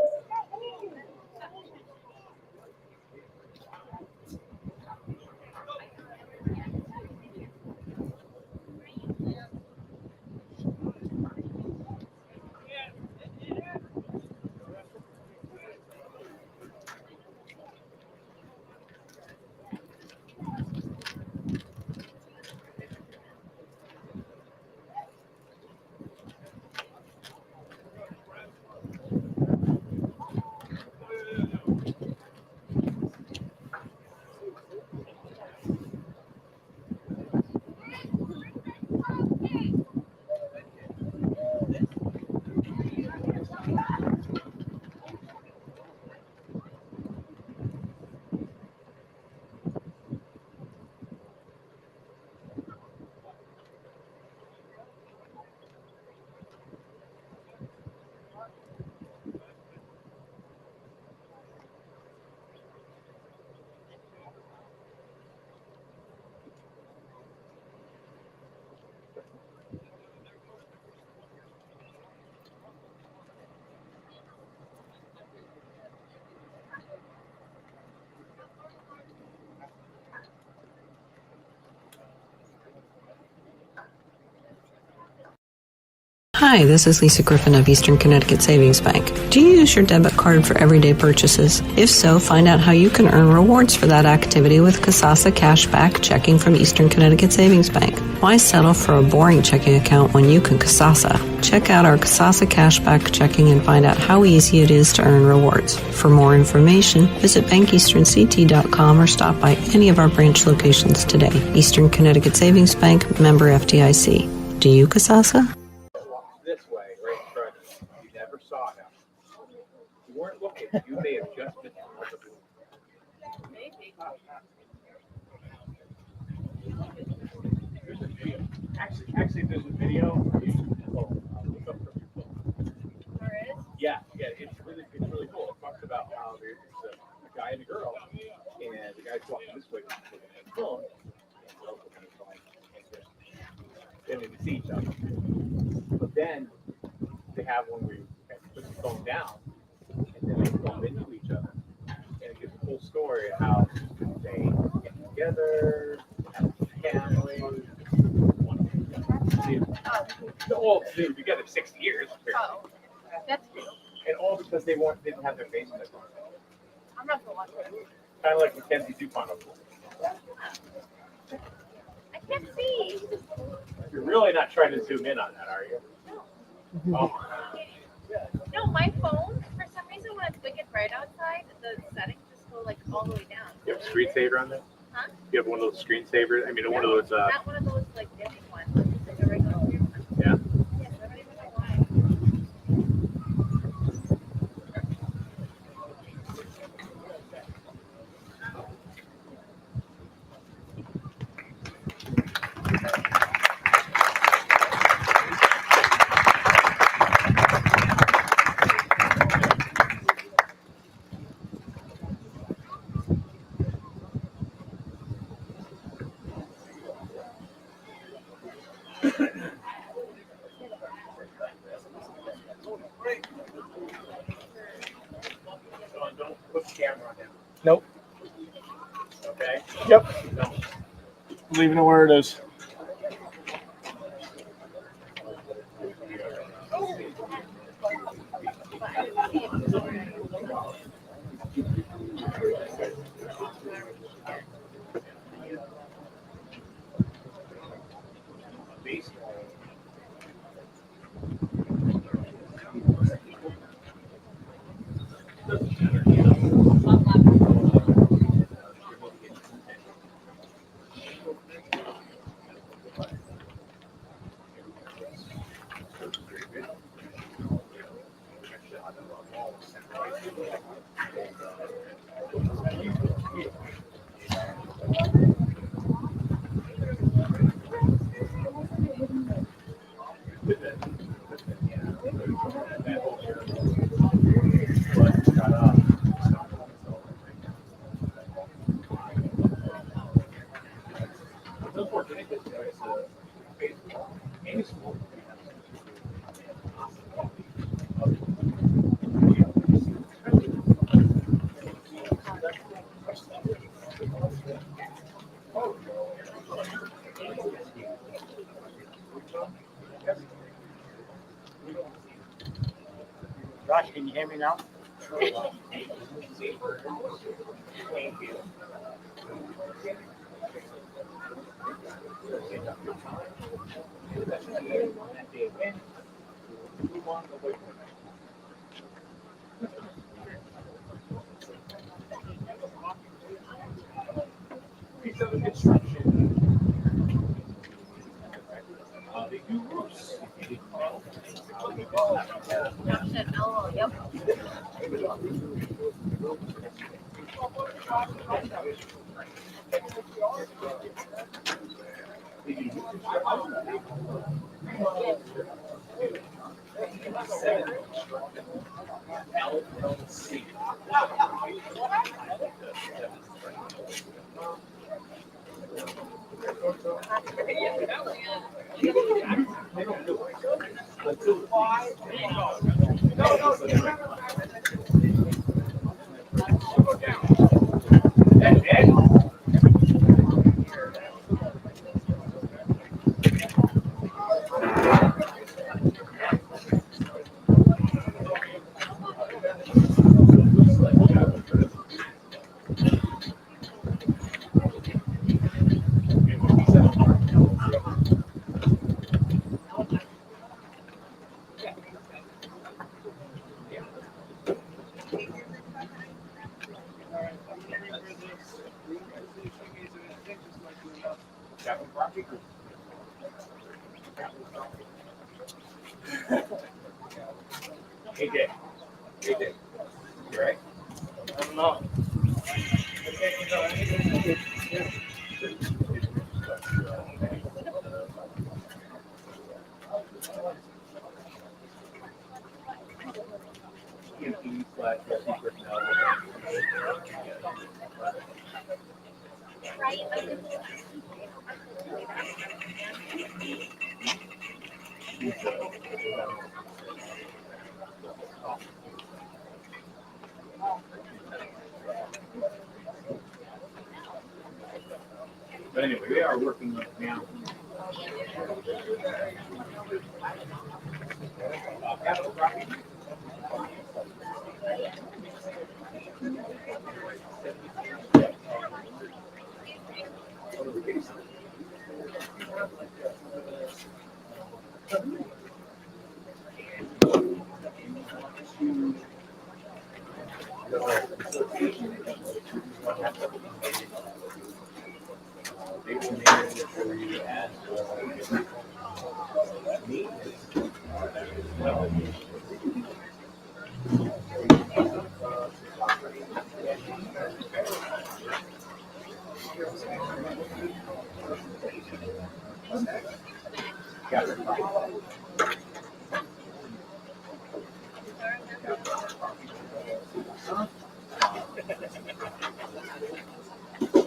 Hi, this is Lisa Griffin of Eastern Connecticut Savings Bank. Do you use your debit card for everyday purchases? If so, find out how you can earn rewards for that activity with Kasasa Cashback checking from Eastern Connecticut Savings Bank. Why settle for a boring checking account when you can Kasasa? Check out our Kasasa Cashback checking and find out how easy it is to earn rewards. For more information, visit bankeasternct.com or stop by any of our branch locations today. Eastern Connecticut Savings Bank, member FDIC. Do you Kasasa? This way, right in front of you. You never saw him. You weren't looking. You may have just been. Maybe. There's a video. Actually, there's a video. Look up from your phone. There is? Yeah, it's really cool. It talks about how there's a guy and a girl, and the guy's walking this way with his phone, and the girl's looking at his phone, and they see each other. But then they have one where you put the phone down and then they bump into each other. And it gives a full story of how they together, family. Well, they were together 60 years. Oh, that's cute. And all because they didn't have their face in their phone. I'm not gonna watch it. Kind of like Mackenzie Dupont. I can't see. You're really not trying to zoom in on that, are you? Oh. No, my phone, for some reason, when it's wicked bright outside, the settings just go like all the way down. You have a screensaver on there? Huh? You have one of those screensavers? I mean, one of those. Not one of those like dimming ones. It's like a regular one. Yeah. Yes, I don't even know why. Don't put the camera on him. Nope. Okay? Yep. No. Leaving it where it is. Josh, can you hear me now? Piece of the construction. They do roofs. Yep. AJ. AJ. You right? I don't know. But anyway, we are working on it now. Capital property.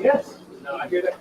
Yes. No, I hear that.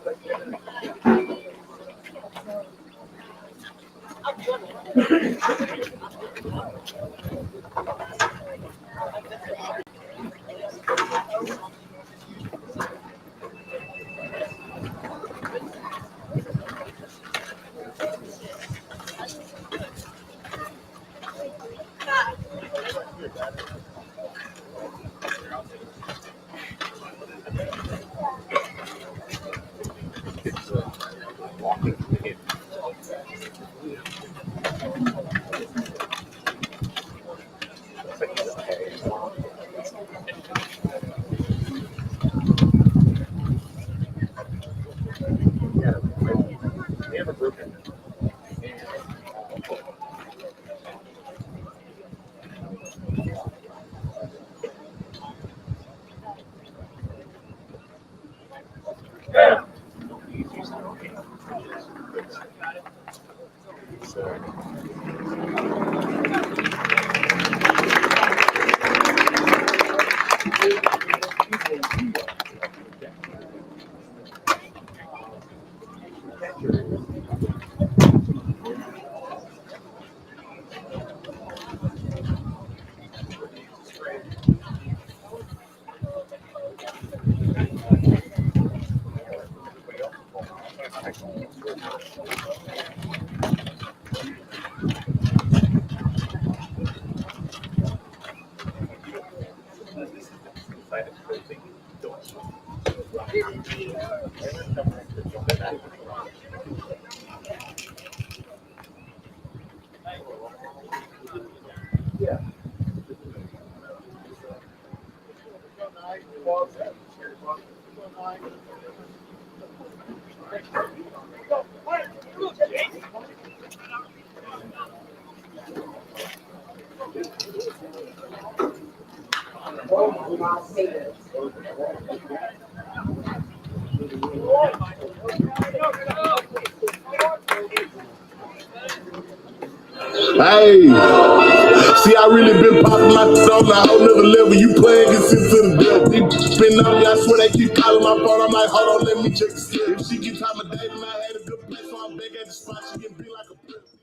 Hey, see, I really been popping my on a whole nother level. You playing gets into the devil. Deep spin on me, I swear they keep calling my phone. I'm like, hold on, let me check the schedule. If she keep time of dating, I had a good place, so I'm back at the spot. She can be like a pretty.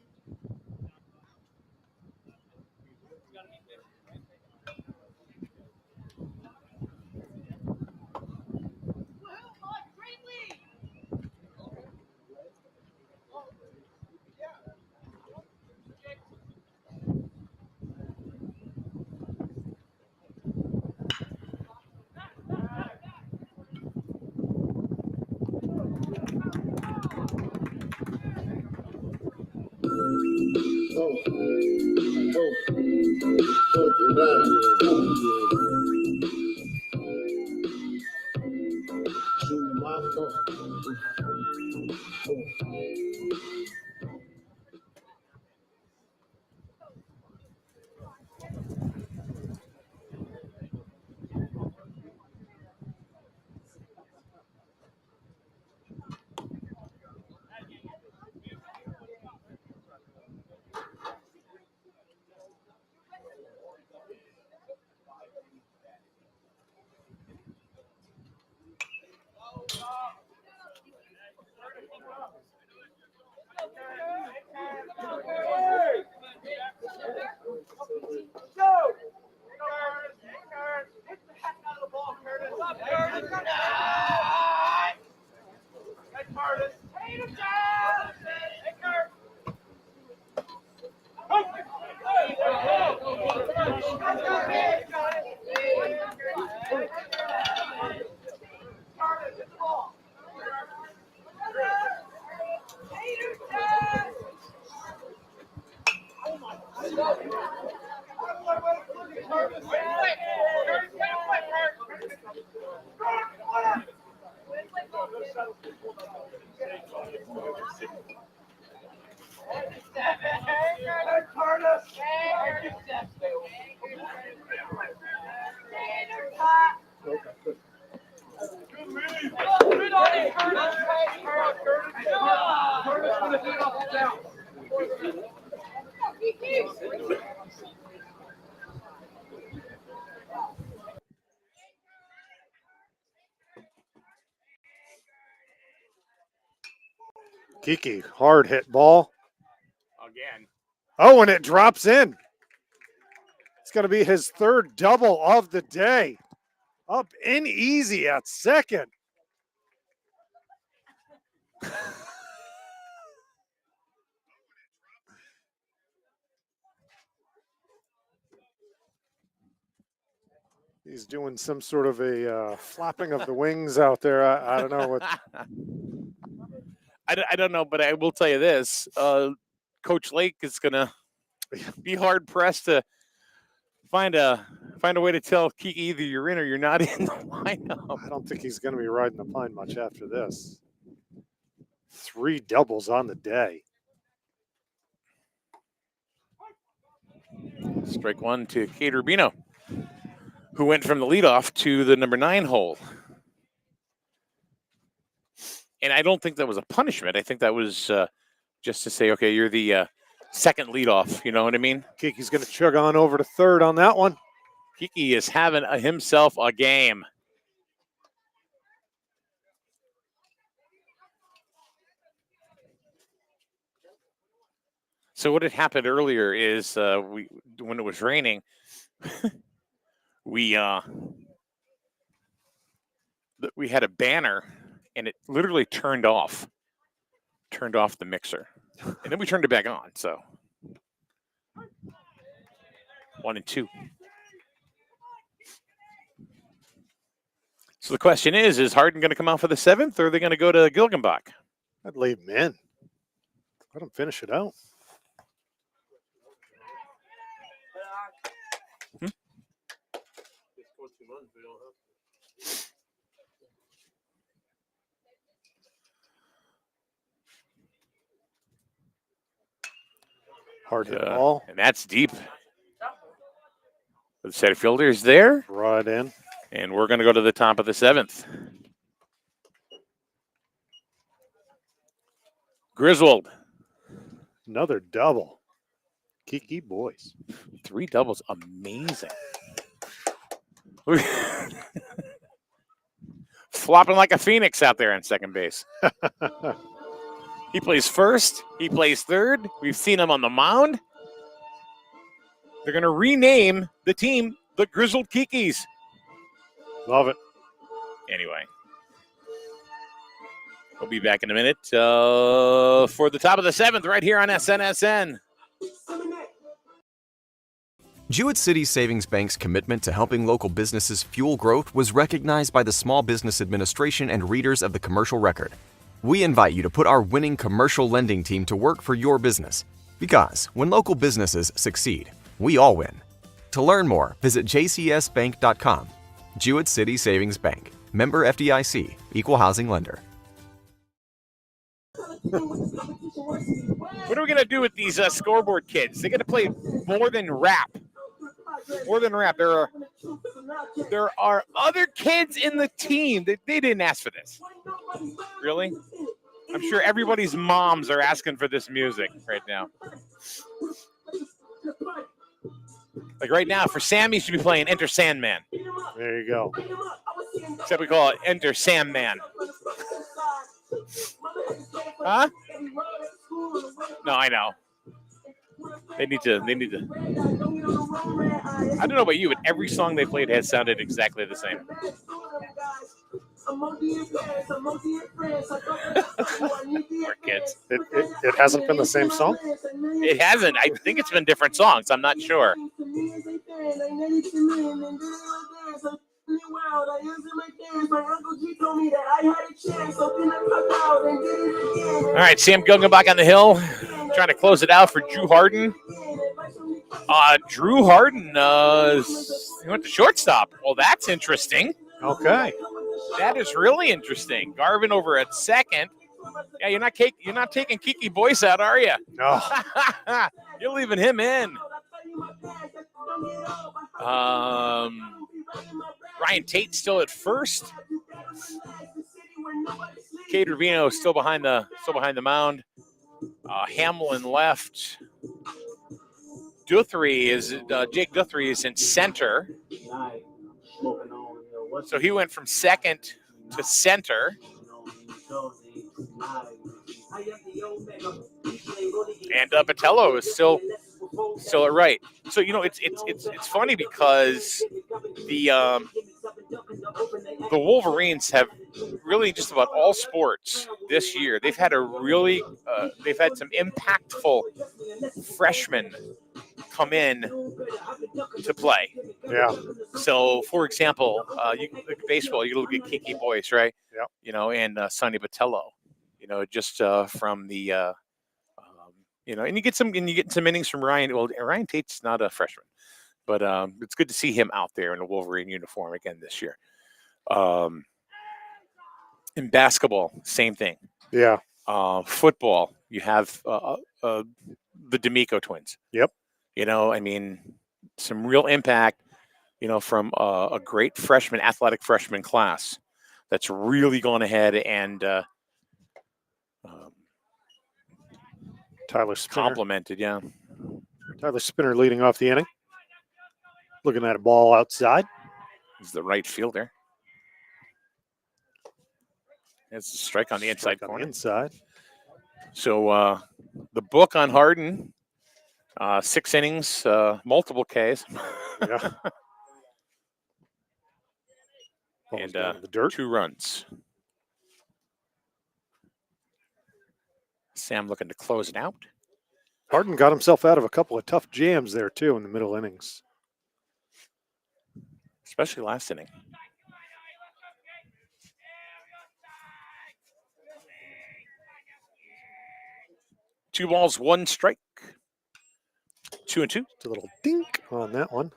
Kiki, hard hit ball. Again. Oh, and it drops in. It's going to be his third double of the day. Up in easy at second. He's doing some sort of a flapping of the wings out there. I don't know what. I don't know, but I will tell you this. Coach Lake is going to be hard pressed to find a way to tell Kiki either you're in or you're not in the lineup. I don't think he's going to be riding the pine much after this. 3 doubles on the day. Strike one to Kate Rubino, who went from the leadoff to the number 9 hole. And I don't think that was a punishment. I think that was just to say, okay, you're the second leadoff. You know what I mean? Kiki's going to chug on over to third on that one. Kiki is having himself a game. So what had happened earlier is when it was raining, we had a banner and it literally turned off the mixer, and then we turned it back on. So 1 and 2. So the question is Harden going to come out for the 7th, or are they going to go to Gilgenbach? I'd leave him in. Let him finish it out. Hard hit ball. And that's deep. The center fielder is there. Right in. And we're going to go to the top of the 7th. Griswold. Another double. Kiki boys. 3 doubles. Amazing. Flopping like a phoenix out there on second base. He plays first. He plays third. We've seen him on the mound. They're going to rename the team the Griswold Kikis. Love it. Anyway, we'll be back in a minute for the top of the 7th right here on SNSN. Jewett City Savings Bank's commitment to helping local businesses fuel growth was recognized by the Small Business Administration and readers of the Commercial Record. We invite you to put our winning commercial lending team to work for your business. Because when local businesses succeed, we all win. To learn more, visit jcsbank.com. Jewett City Savings Bank. Member FDIC. Equal housing lender. What are we going to do with these scoreboard kids? They're going to play more than rap. More than rap. There are other kids in the team that they didn't ask for this. Really? I'm sure everybody's moms are asking for this music right now. Like right now, for Sam, he should be playing Enter Sandman. There you go. Except we call it Enter Sandman. Huh? No, I know. They need to. I don't know about you, but every song they played has sounded exactly the same. Poor kids. It hasn't been the same song? It hasn't. I think it's been different songs. I'm not sure. All right, Sam Gilgenbach on the hill, trying to close it out for Drew Harden. Drew Harden he went to shortstop. Well, that's interesting. Okay. That is really interesting. Garvin over at second. Yeah, you're not taking Kiki Boyce out, are you? No. You're leaving him in. Ryan Tate still at first. Cade Rubino still behind the mound. Hamlin left. Jake Guthrie is in center. So he went from second to center. And Patello is still at right. So it's funny because the Wolverines have really just about all sports this year. They've had some impactful freshmen come in to play. Yeah. So, for example, you look at baseball, you look at Kiki Boyce, right? Yeah. And Sonny Botello, just from the, and you get some innings from Ryan. Well, Ryan Tate's not a freshman, but it's good to see him out there in a Wolverine uniform again this year. In basketball, same thing. Yeah. Football, you have the D'Amico twins. Yep. Some real impact, from a great athletic freshman class that's really gone ahead and Tyler Spinner. complemented. Yeah. Tyler Spinner leading off the inning. Looking at a ball outside. He's the right fielder. It's a strike on the inside corner. Inside. So the book on Harden, 6 innings, multiple Ks. Yeah. And the dirt. 2 runs. Sam looking to close it out. Harden got himself out of a couple of tough jams there, too, in the middle innings. Especially last inning. Two balls, 1 strike. 2-2. It's a little dink on that one.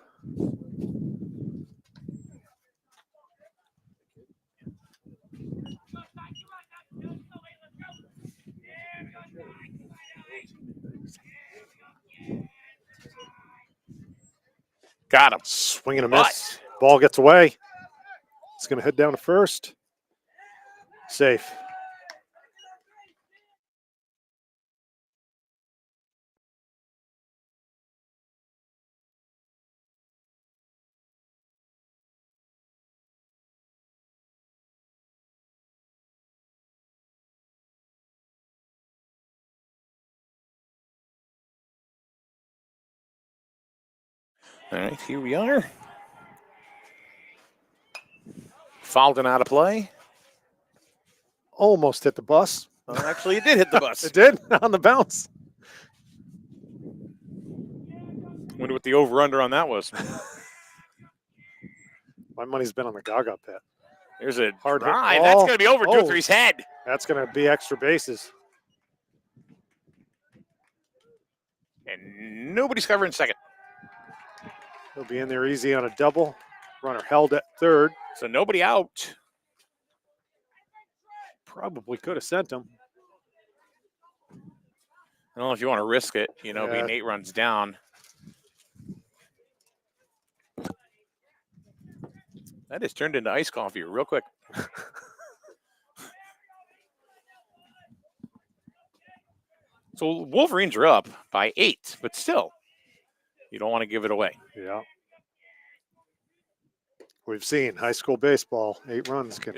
Got him. Swing and a miss. Ball gets away. It's going to head down to first. Safe. All right, here we are. Fouled and out of play. Almost hit the bus. Well, actually, it did hit the bus. It did on the bounce. Wonder what the over-under on that was. My money's been on the Gaga pit. There's a hard hit. drive. That's going to be over Duthrie's head. That's going to be extra bases. And nobody's covering second. He'll be in there easy on a double. Runner held at third. So nobody out. Probably could have sent him. I don't know if you want to risk it, being 8 runs down. That has turned into iced coffee real quick. So Wolverines are up by 8, but still, you don't want to give it away. Yeah. We've seen high school baseball, 8 runs can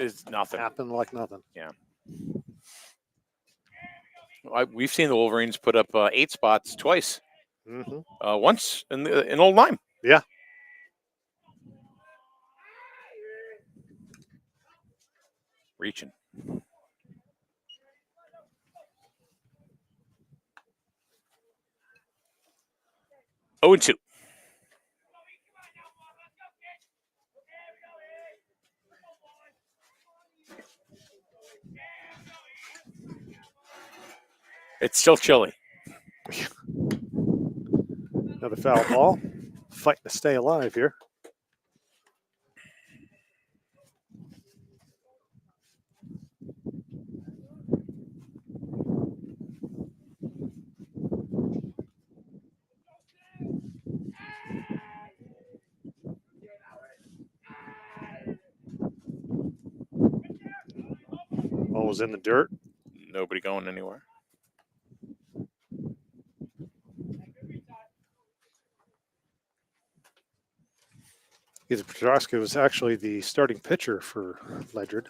happen like nothing. Yeah. We've seen the Wolverines put up 8 spots twice. Mm-hmm. Once in Old Lyme. Yeah. Reaching. Oh, and 2. It's still chilly. Another foul ball. Fighting to stay alive here. Ball was in the dirt. Nobody going anywhere. Either Petrosky was actually the starting pitcher for Ledred.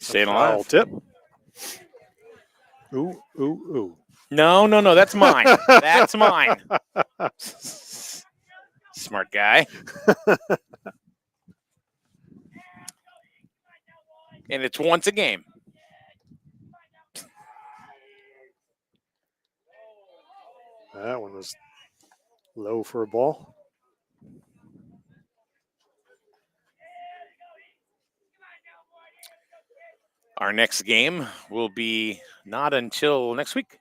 Staying Foul alive. tip. Ooh, ooh, ooh. No, that's mine. That's mine. Smart guy. And it's once a game. That one was low for a ball. Our next game will be not until next week.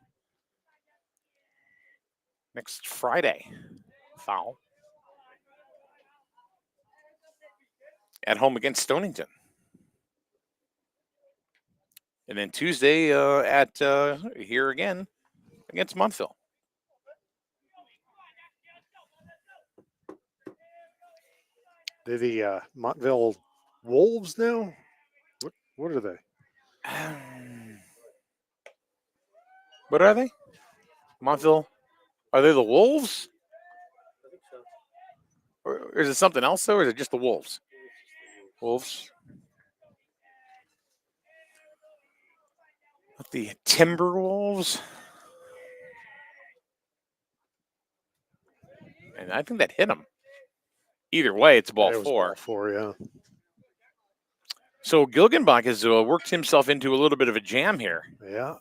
Next Friday. Foul. At home against Stonington. And then Tuesday at here again against Montville. They're the Montville Wolves now? What are they? What are they? Montville? Are they the Wolves? Or is it something else, though, or is it just the Wolves? Wolves. The Timberwolves. And I think that hit him. Either way, it's ball four. Ball four, yeah. So Gilgenbach has worked himself into a little bit of a jam here. Yeah.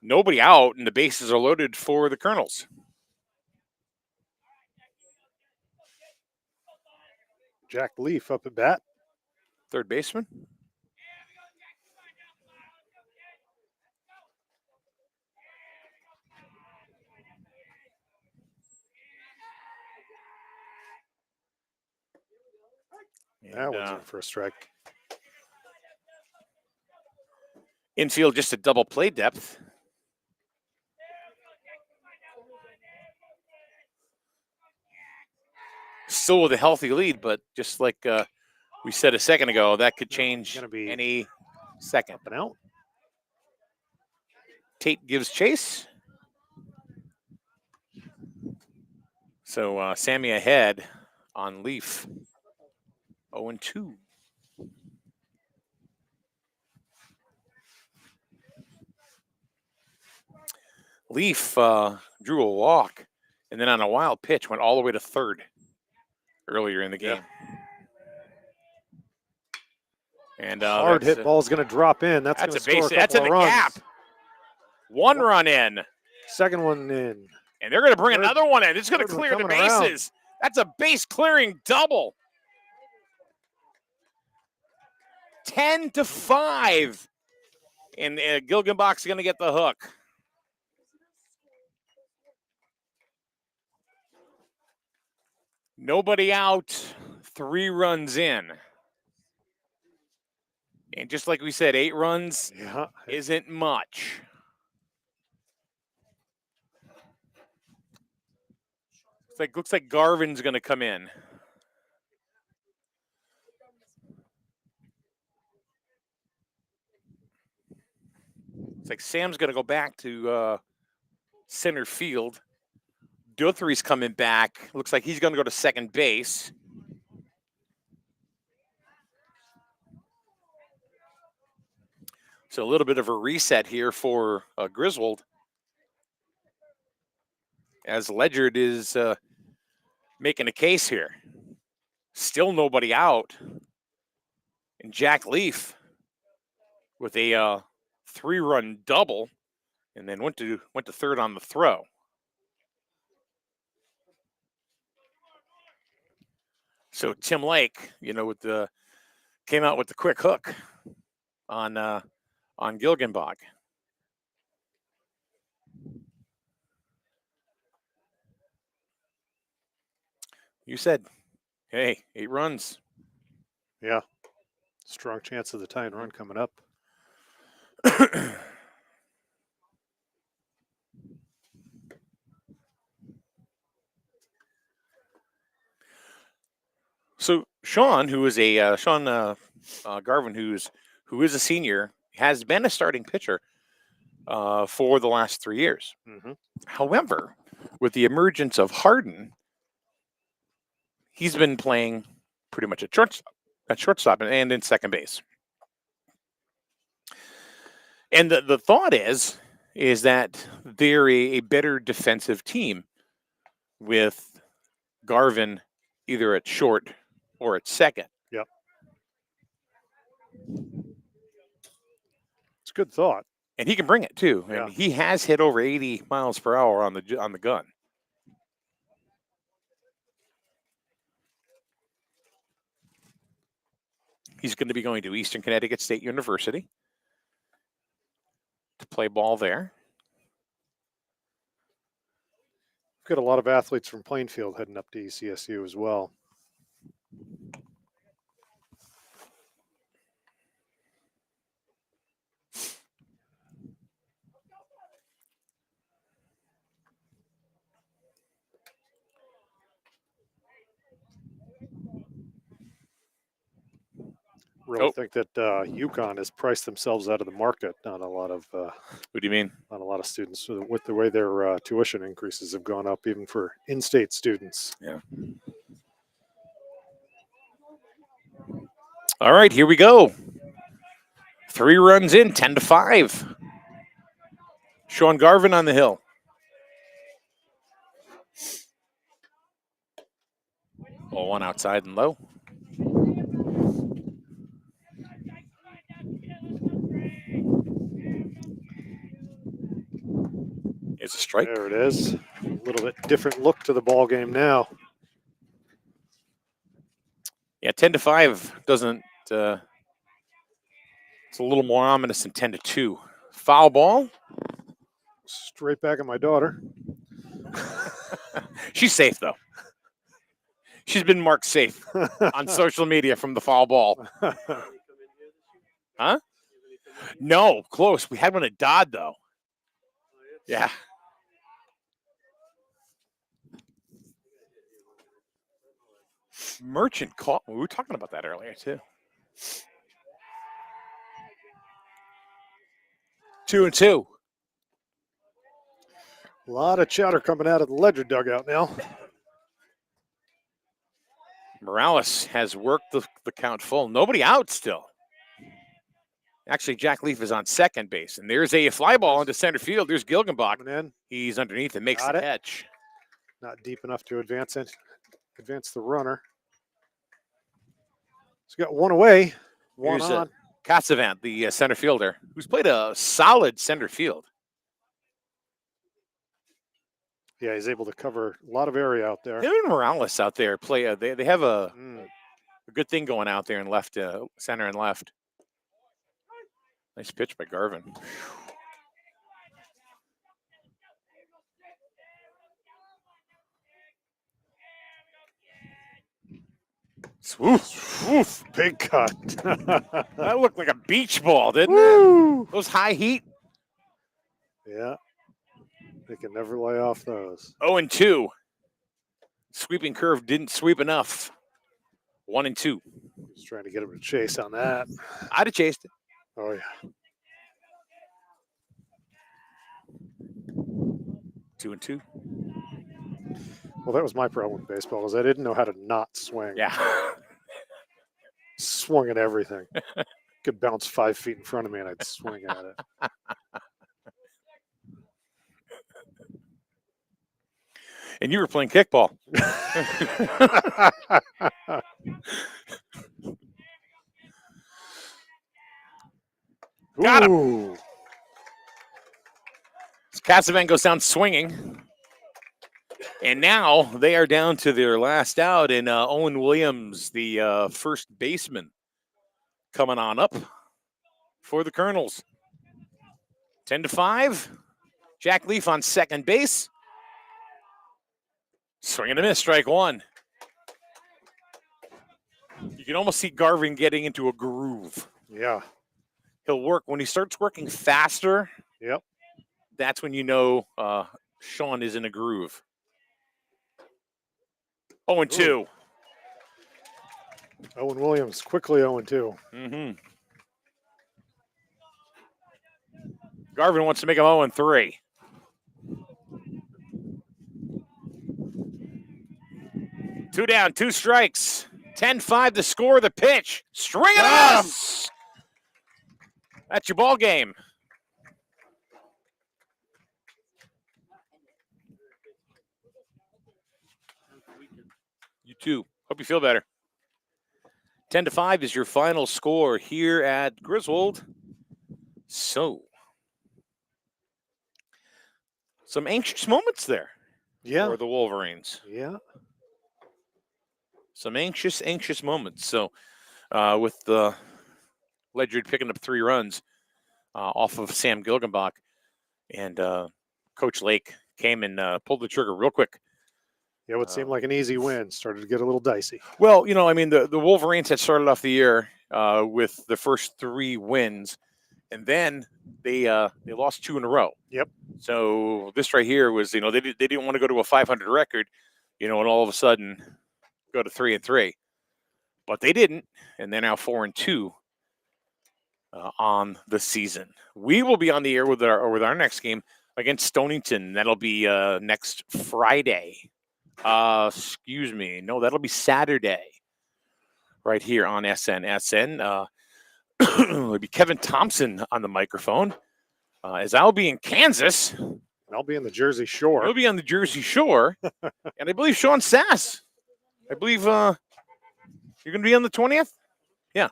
Nobody out, and the bases are loaded for the Colonels. Jack Leaf up at bat. Third baseman. That one's in for a strike. Infield just a double play depth. Still with a healthy lead, but just like we said a second ago, that could change any second. Up and out. Tate gives chase. So Sammy ahead on Leaf. 0-2. Leaf drew a walk, and then on a wild pitch went all the way to third earlier in the game. And hard hit ball is going to drop in. That's going to score a couple That's in the runs. gap. One run in. Second one in. And they're going to bring another one in. It's going to clear the bases. Around. That's a base clearing double. 10-5. And Gilgenbach's going to get the hook. Nobody out, 3 runs in. And just like we said, 8 runs isn't much. Looks like Garvin's going to come in. It's like Sam's going to go back to center field. Guthrie's coming back. Looks like he's going to go to second base. So a little bit of a reset here for Griswold. As Ledgerd is making a case here. Still nobody out. And Jack Leaf with a 3-run double, and then went to third on the throw. So Tim Lake, came out with the quick hook on Gilgenbach. You said, hey, 8 runs. Yeah. Strong chance of the tying run coming up. So Sean, who is Garvin, who is a senior, has been a starting pitcher for the last 3 years. Mm-hmm. However, with the emergence of Harden, he's been playing pretty much at shortstop and in second base. And the thought is that they're a better defensive team with Garvin either at short or at second. Yep. It's a good thought. And he can bring it too. Yeah. And he has hit over 80 miles per hour on the gun. He's going to be going to Eastern Connecticut State University to play ball there. We've got a lot of athletes from Plainfield heading up to ECSU as well. Really think that UConn has priced themselves out of the market. Not a lot of. What do you mean? Not a lot of students with the way their tuition increases have gone up, even for in-state students. Yeah. All right, here we go. 3 runs in, 10-5. Sean Garvin on the hill. Ball one outside and low. It's a strike. There it is. A little bit different look to the ball game now. Yeah, 10-5 doesn't. It's a little more ominous than 10-2. Foul ball. Straight back at my daughter. She's safe though. She's been marked safe on social media from the foul ball. Huh? No, close. We had one at Dodd though. Yeah. Merchant call. We were talking about that earlier too. 2-2. A lot of chatter coming out of the Ledger dugout now. Morales has worked the count full. Nobody out still. Actually, Jack Leaf is on second base, and there's a fly ball into center field. There's Gilgenbach. He's underneath and makes the catch. Not deep enough to advance the runner. He's got one away. One Here's on. Casavant, the center fielder, who's played a solid center field. Yeah, he's able to cover a lot of area out there. Him and Morales out there play. They have a good thing going out there in left, center and left. Nice pitch by Garvin. Oof, big cut. That looked like a beach ball, didn't it? Those high heat. Yeah. They can never lay off those. 0-2. Sweeping curve didn't sweep enough. 1-2. Just trying to get him to chase on that. I'd have chased it. Oh, yeah. 2-2. Well, that was my problem with baseball, is I didn't know how to not swing. Yeah. Swung at everything. Could bounce 5 feet in front of me and I'd swing at it. And you were playing kickball. Got him. Casavan goes down swinging. And now they are down to their last out, and Owen Williams, the first baseman, coming on up for the Colonels. 10-5. Jack Leaf on second base. Swing and a miss, strike one. You can almost see Garvin getting into a groove. Yeah. He'll work. When he starts working faster, yep, that's when you know Sean is in a groove. 0-2. Owen Williams, quickly 0-2. Mm-hmm. Garvin wants to make him 0-3. Two down, 2 strikes. 10-5 to score the pitch. String it up. That's your ball game. too. Hope you feel better. 10-5 is your final score here at Griswold. So, some anxious moments there for the Wolverines. Yeah. Some anxious moments. So, with the Ledyard picking up 3 runs off of Sam Gilgenbach, and Coach Lake came and pulled the trigger real quick. Yeah, what seemed like an easy win started to get a little dicey. Well, the Wolverines had started off the year with the first 3 wins, and then they lost 2 in a row. Yep. So this right here was, they didn't want to go to a 500 record, and all of a sudden go to 3-3, but they didn't, and they're now 4-2 on the season. We will be on the air with our next game against Stonington. That'll be next Friday. Excuse me. No, that'll be Saturday. Right here on SN. It'll be Kevin Thompson on the microphone. As I'll be in Kansas. And I'll be in the Jersey Shore. He'll be on the Jersey Shore. And I believe Sean Sass. I believe you're going to be on the 20th? Yeah.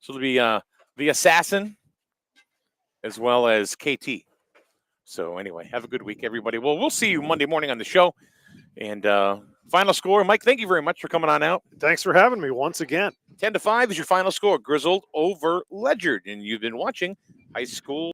So it'll be the Assassin as well as KT. So anyway, have a good week, everybody. Well, we'll see you Monday morning on the show. And final score, Mike, thank you very much for coming on out. Thanks for having me once again. 10-5 is your final score. Griswold over Ledyard. And you've been watching high school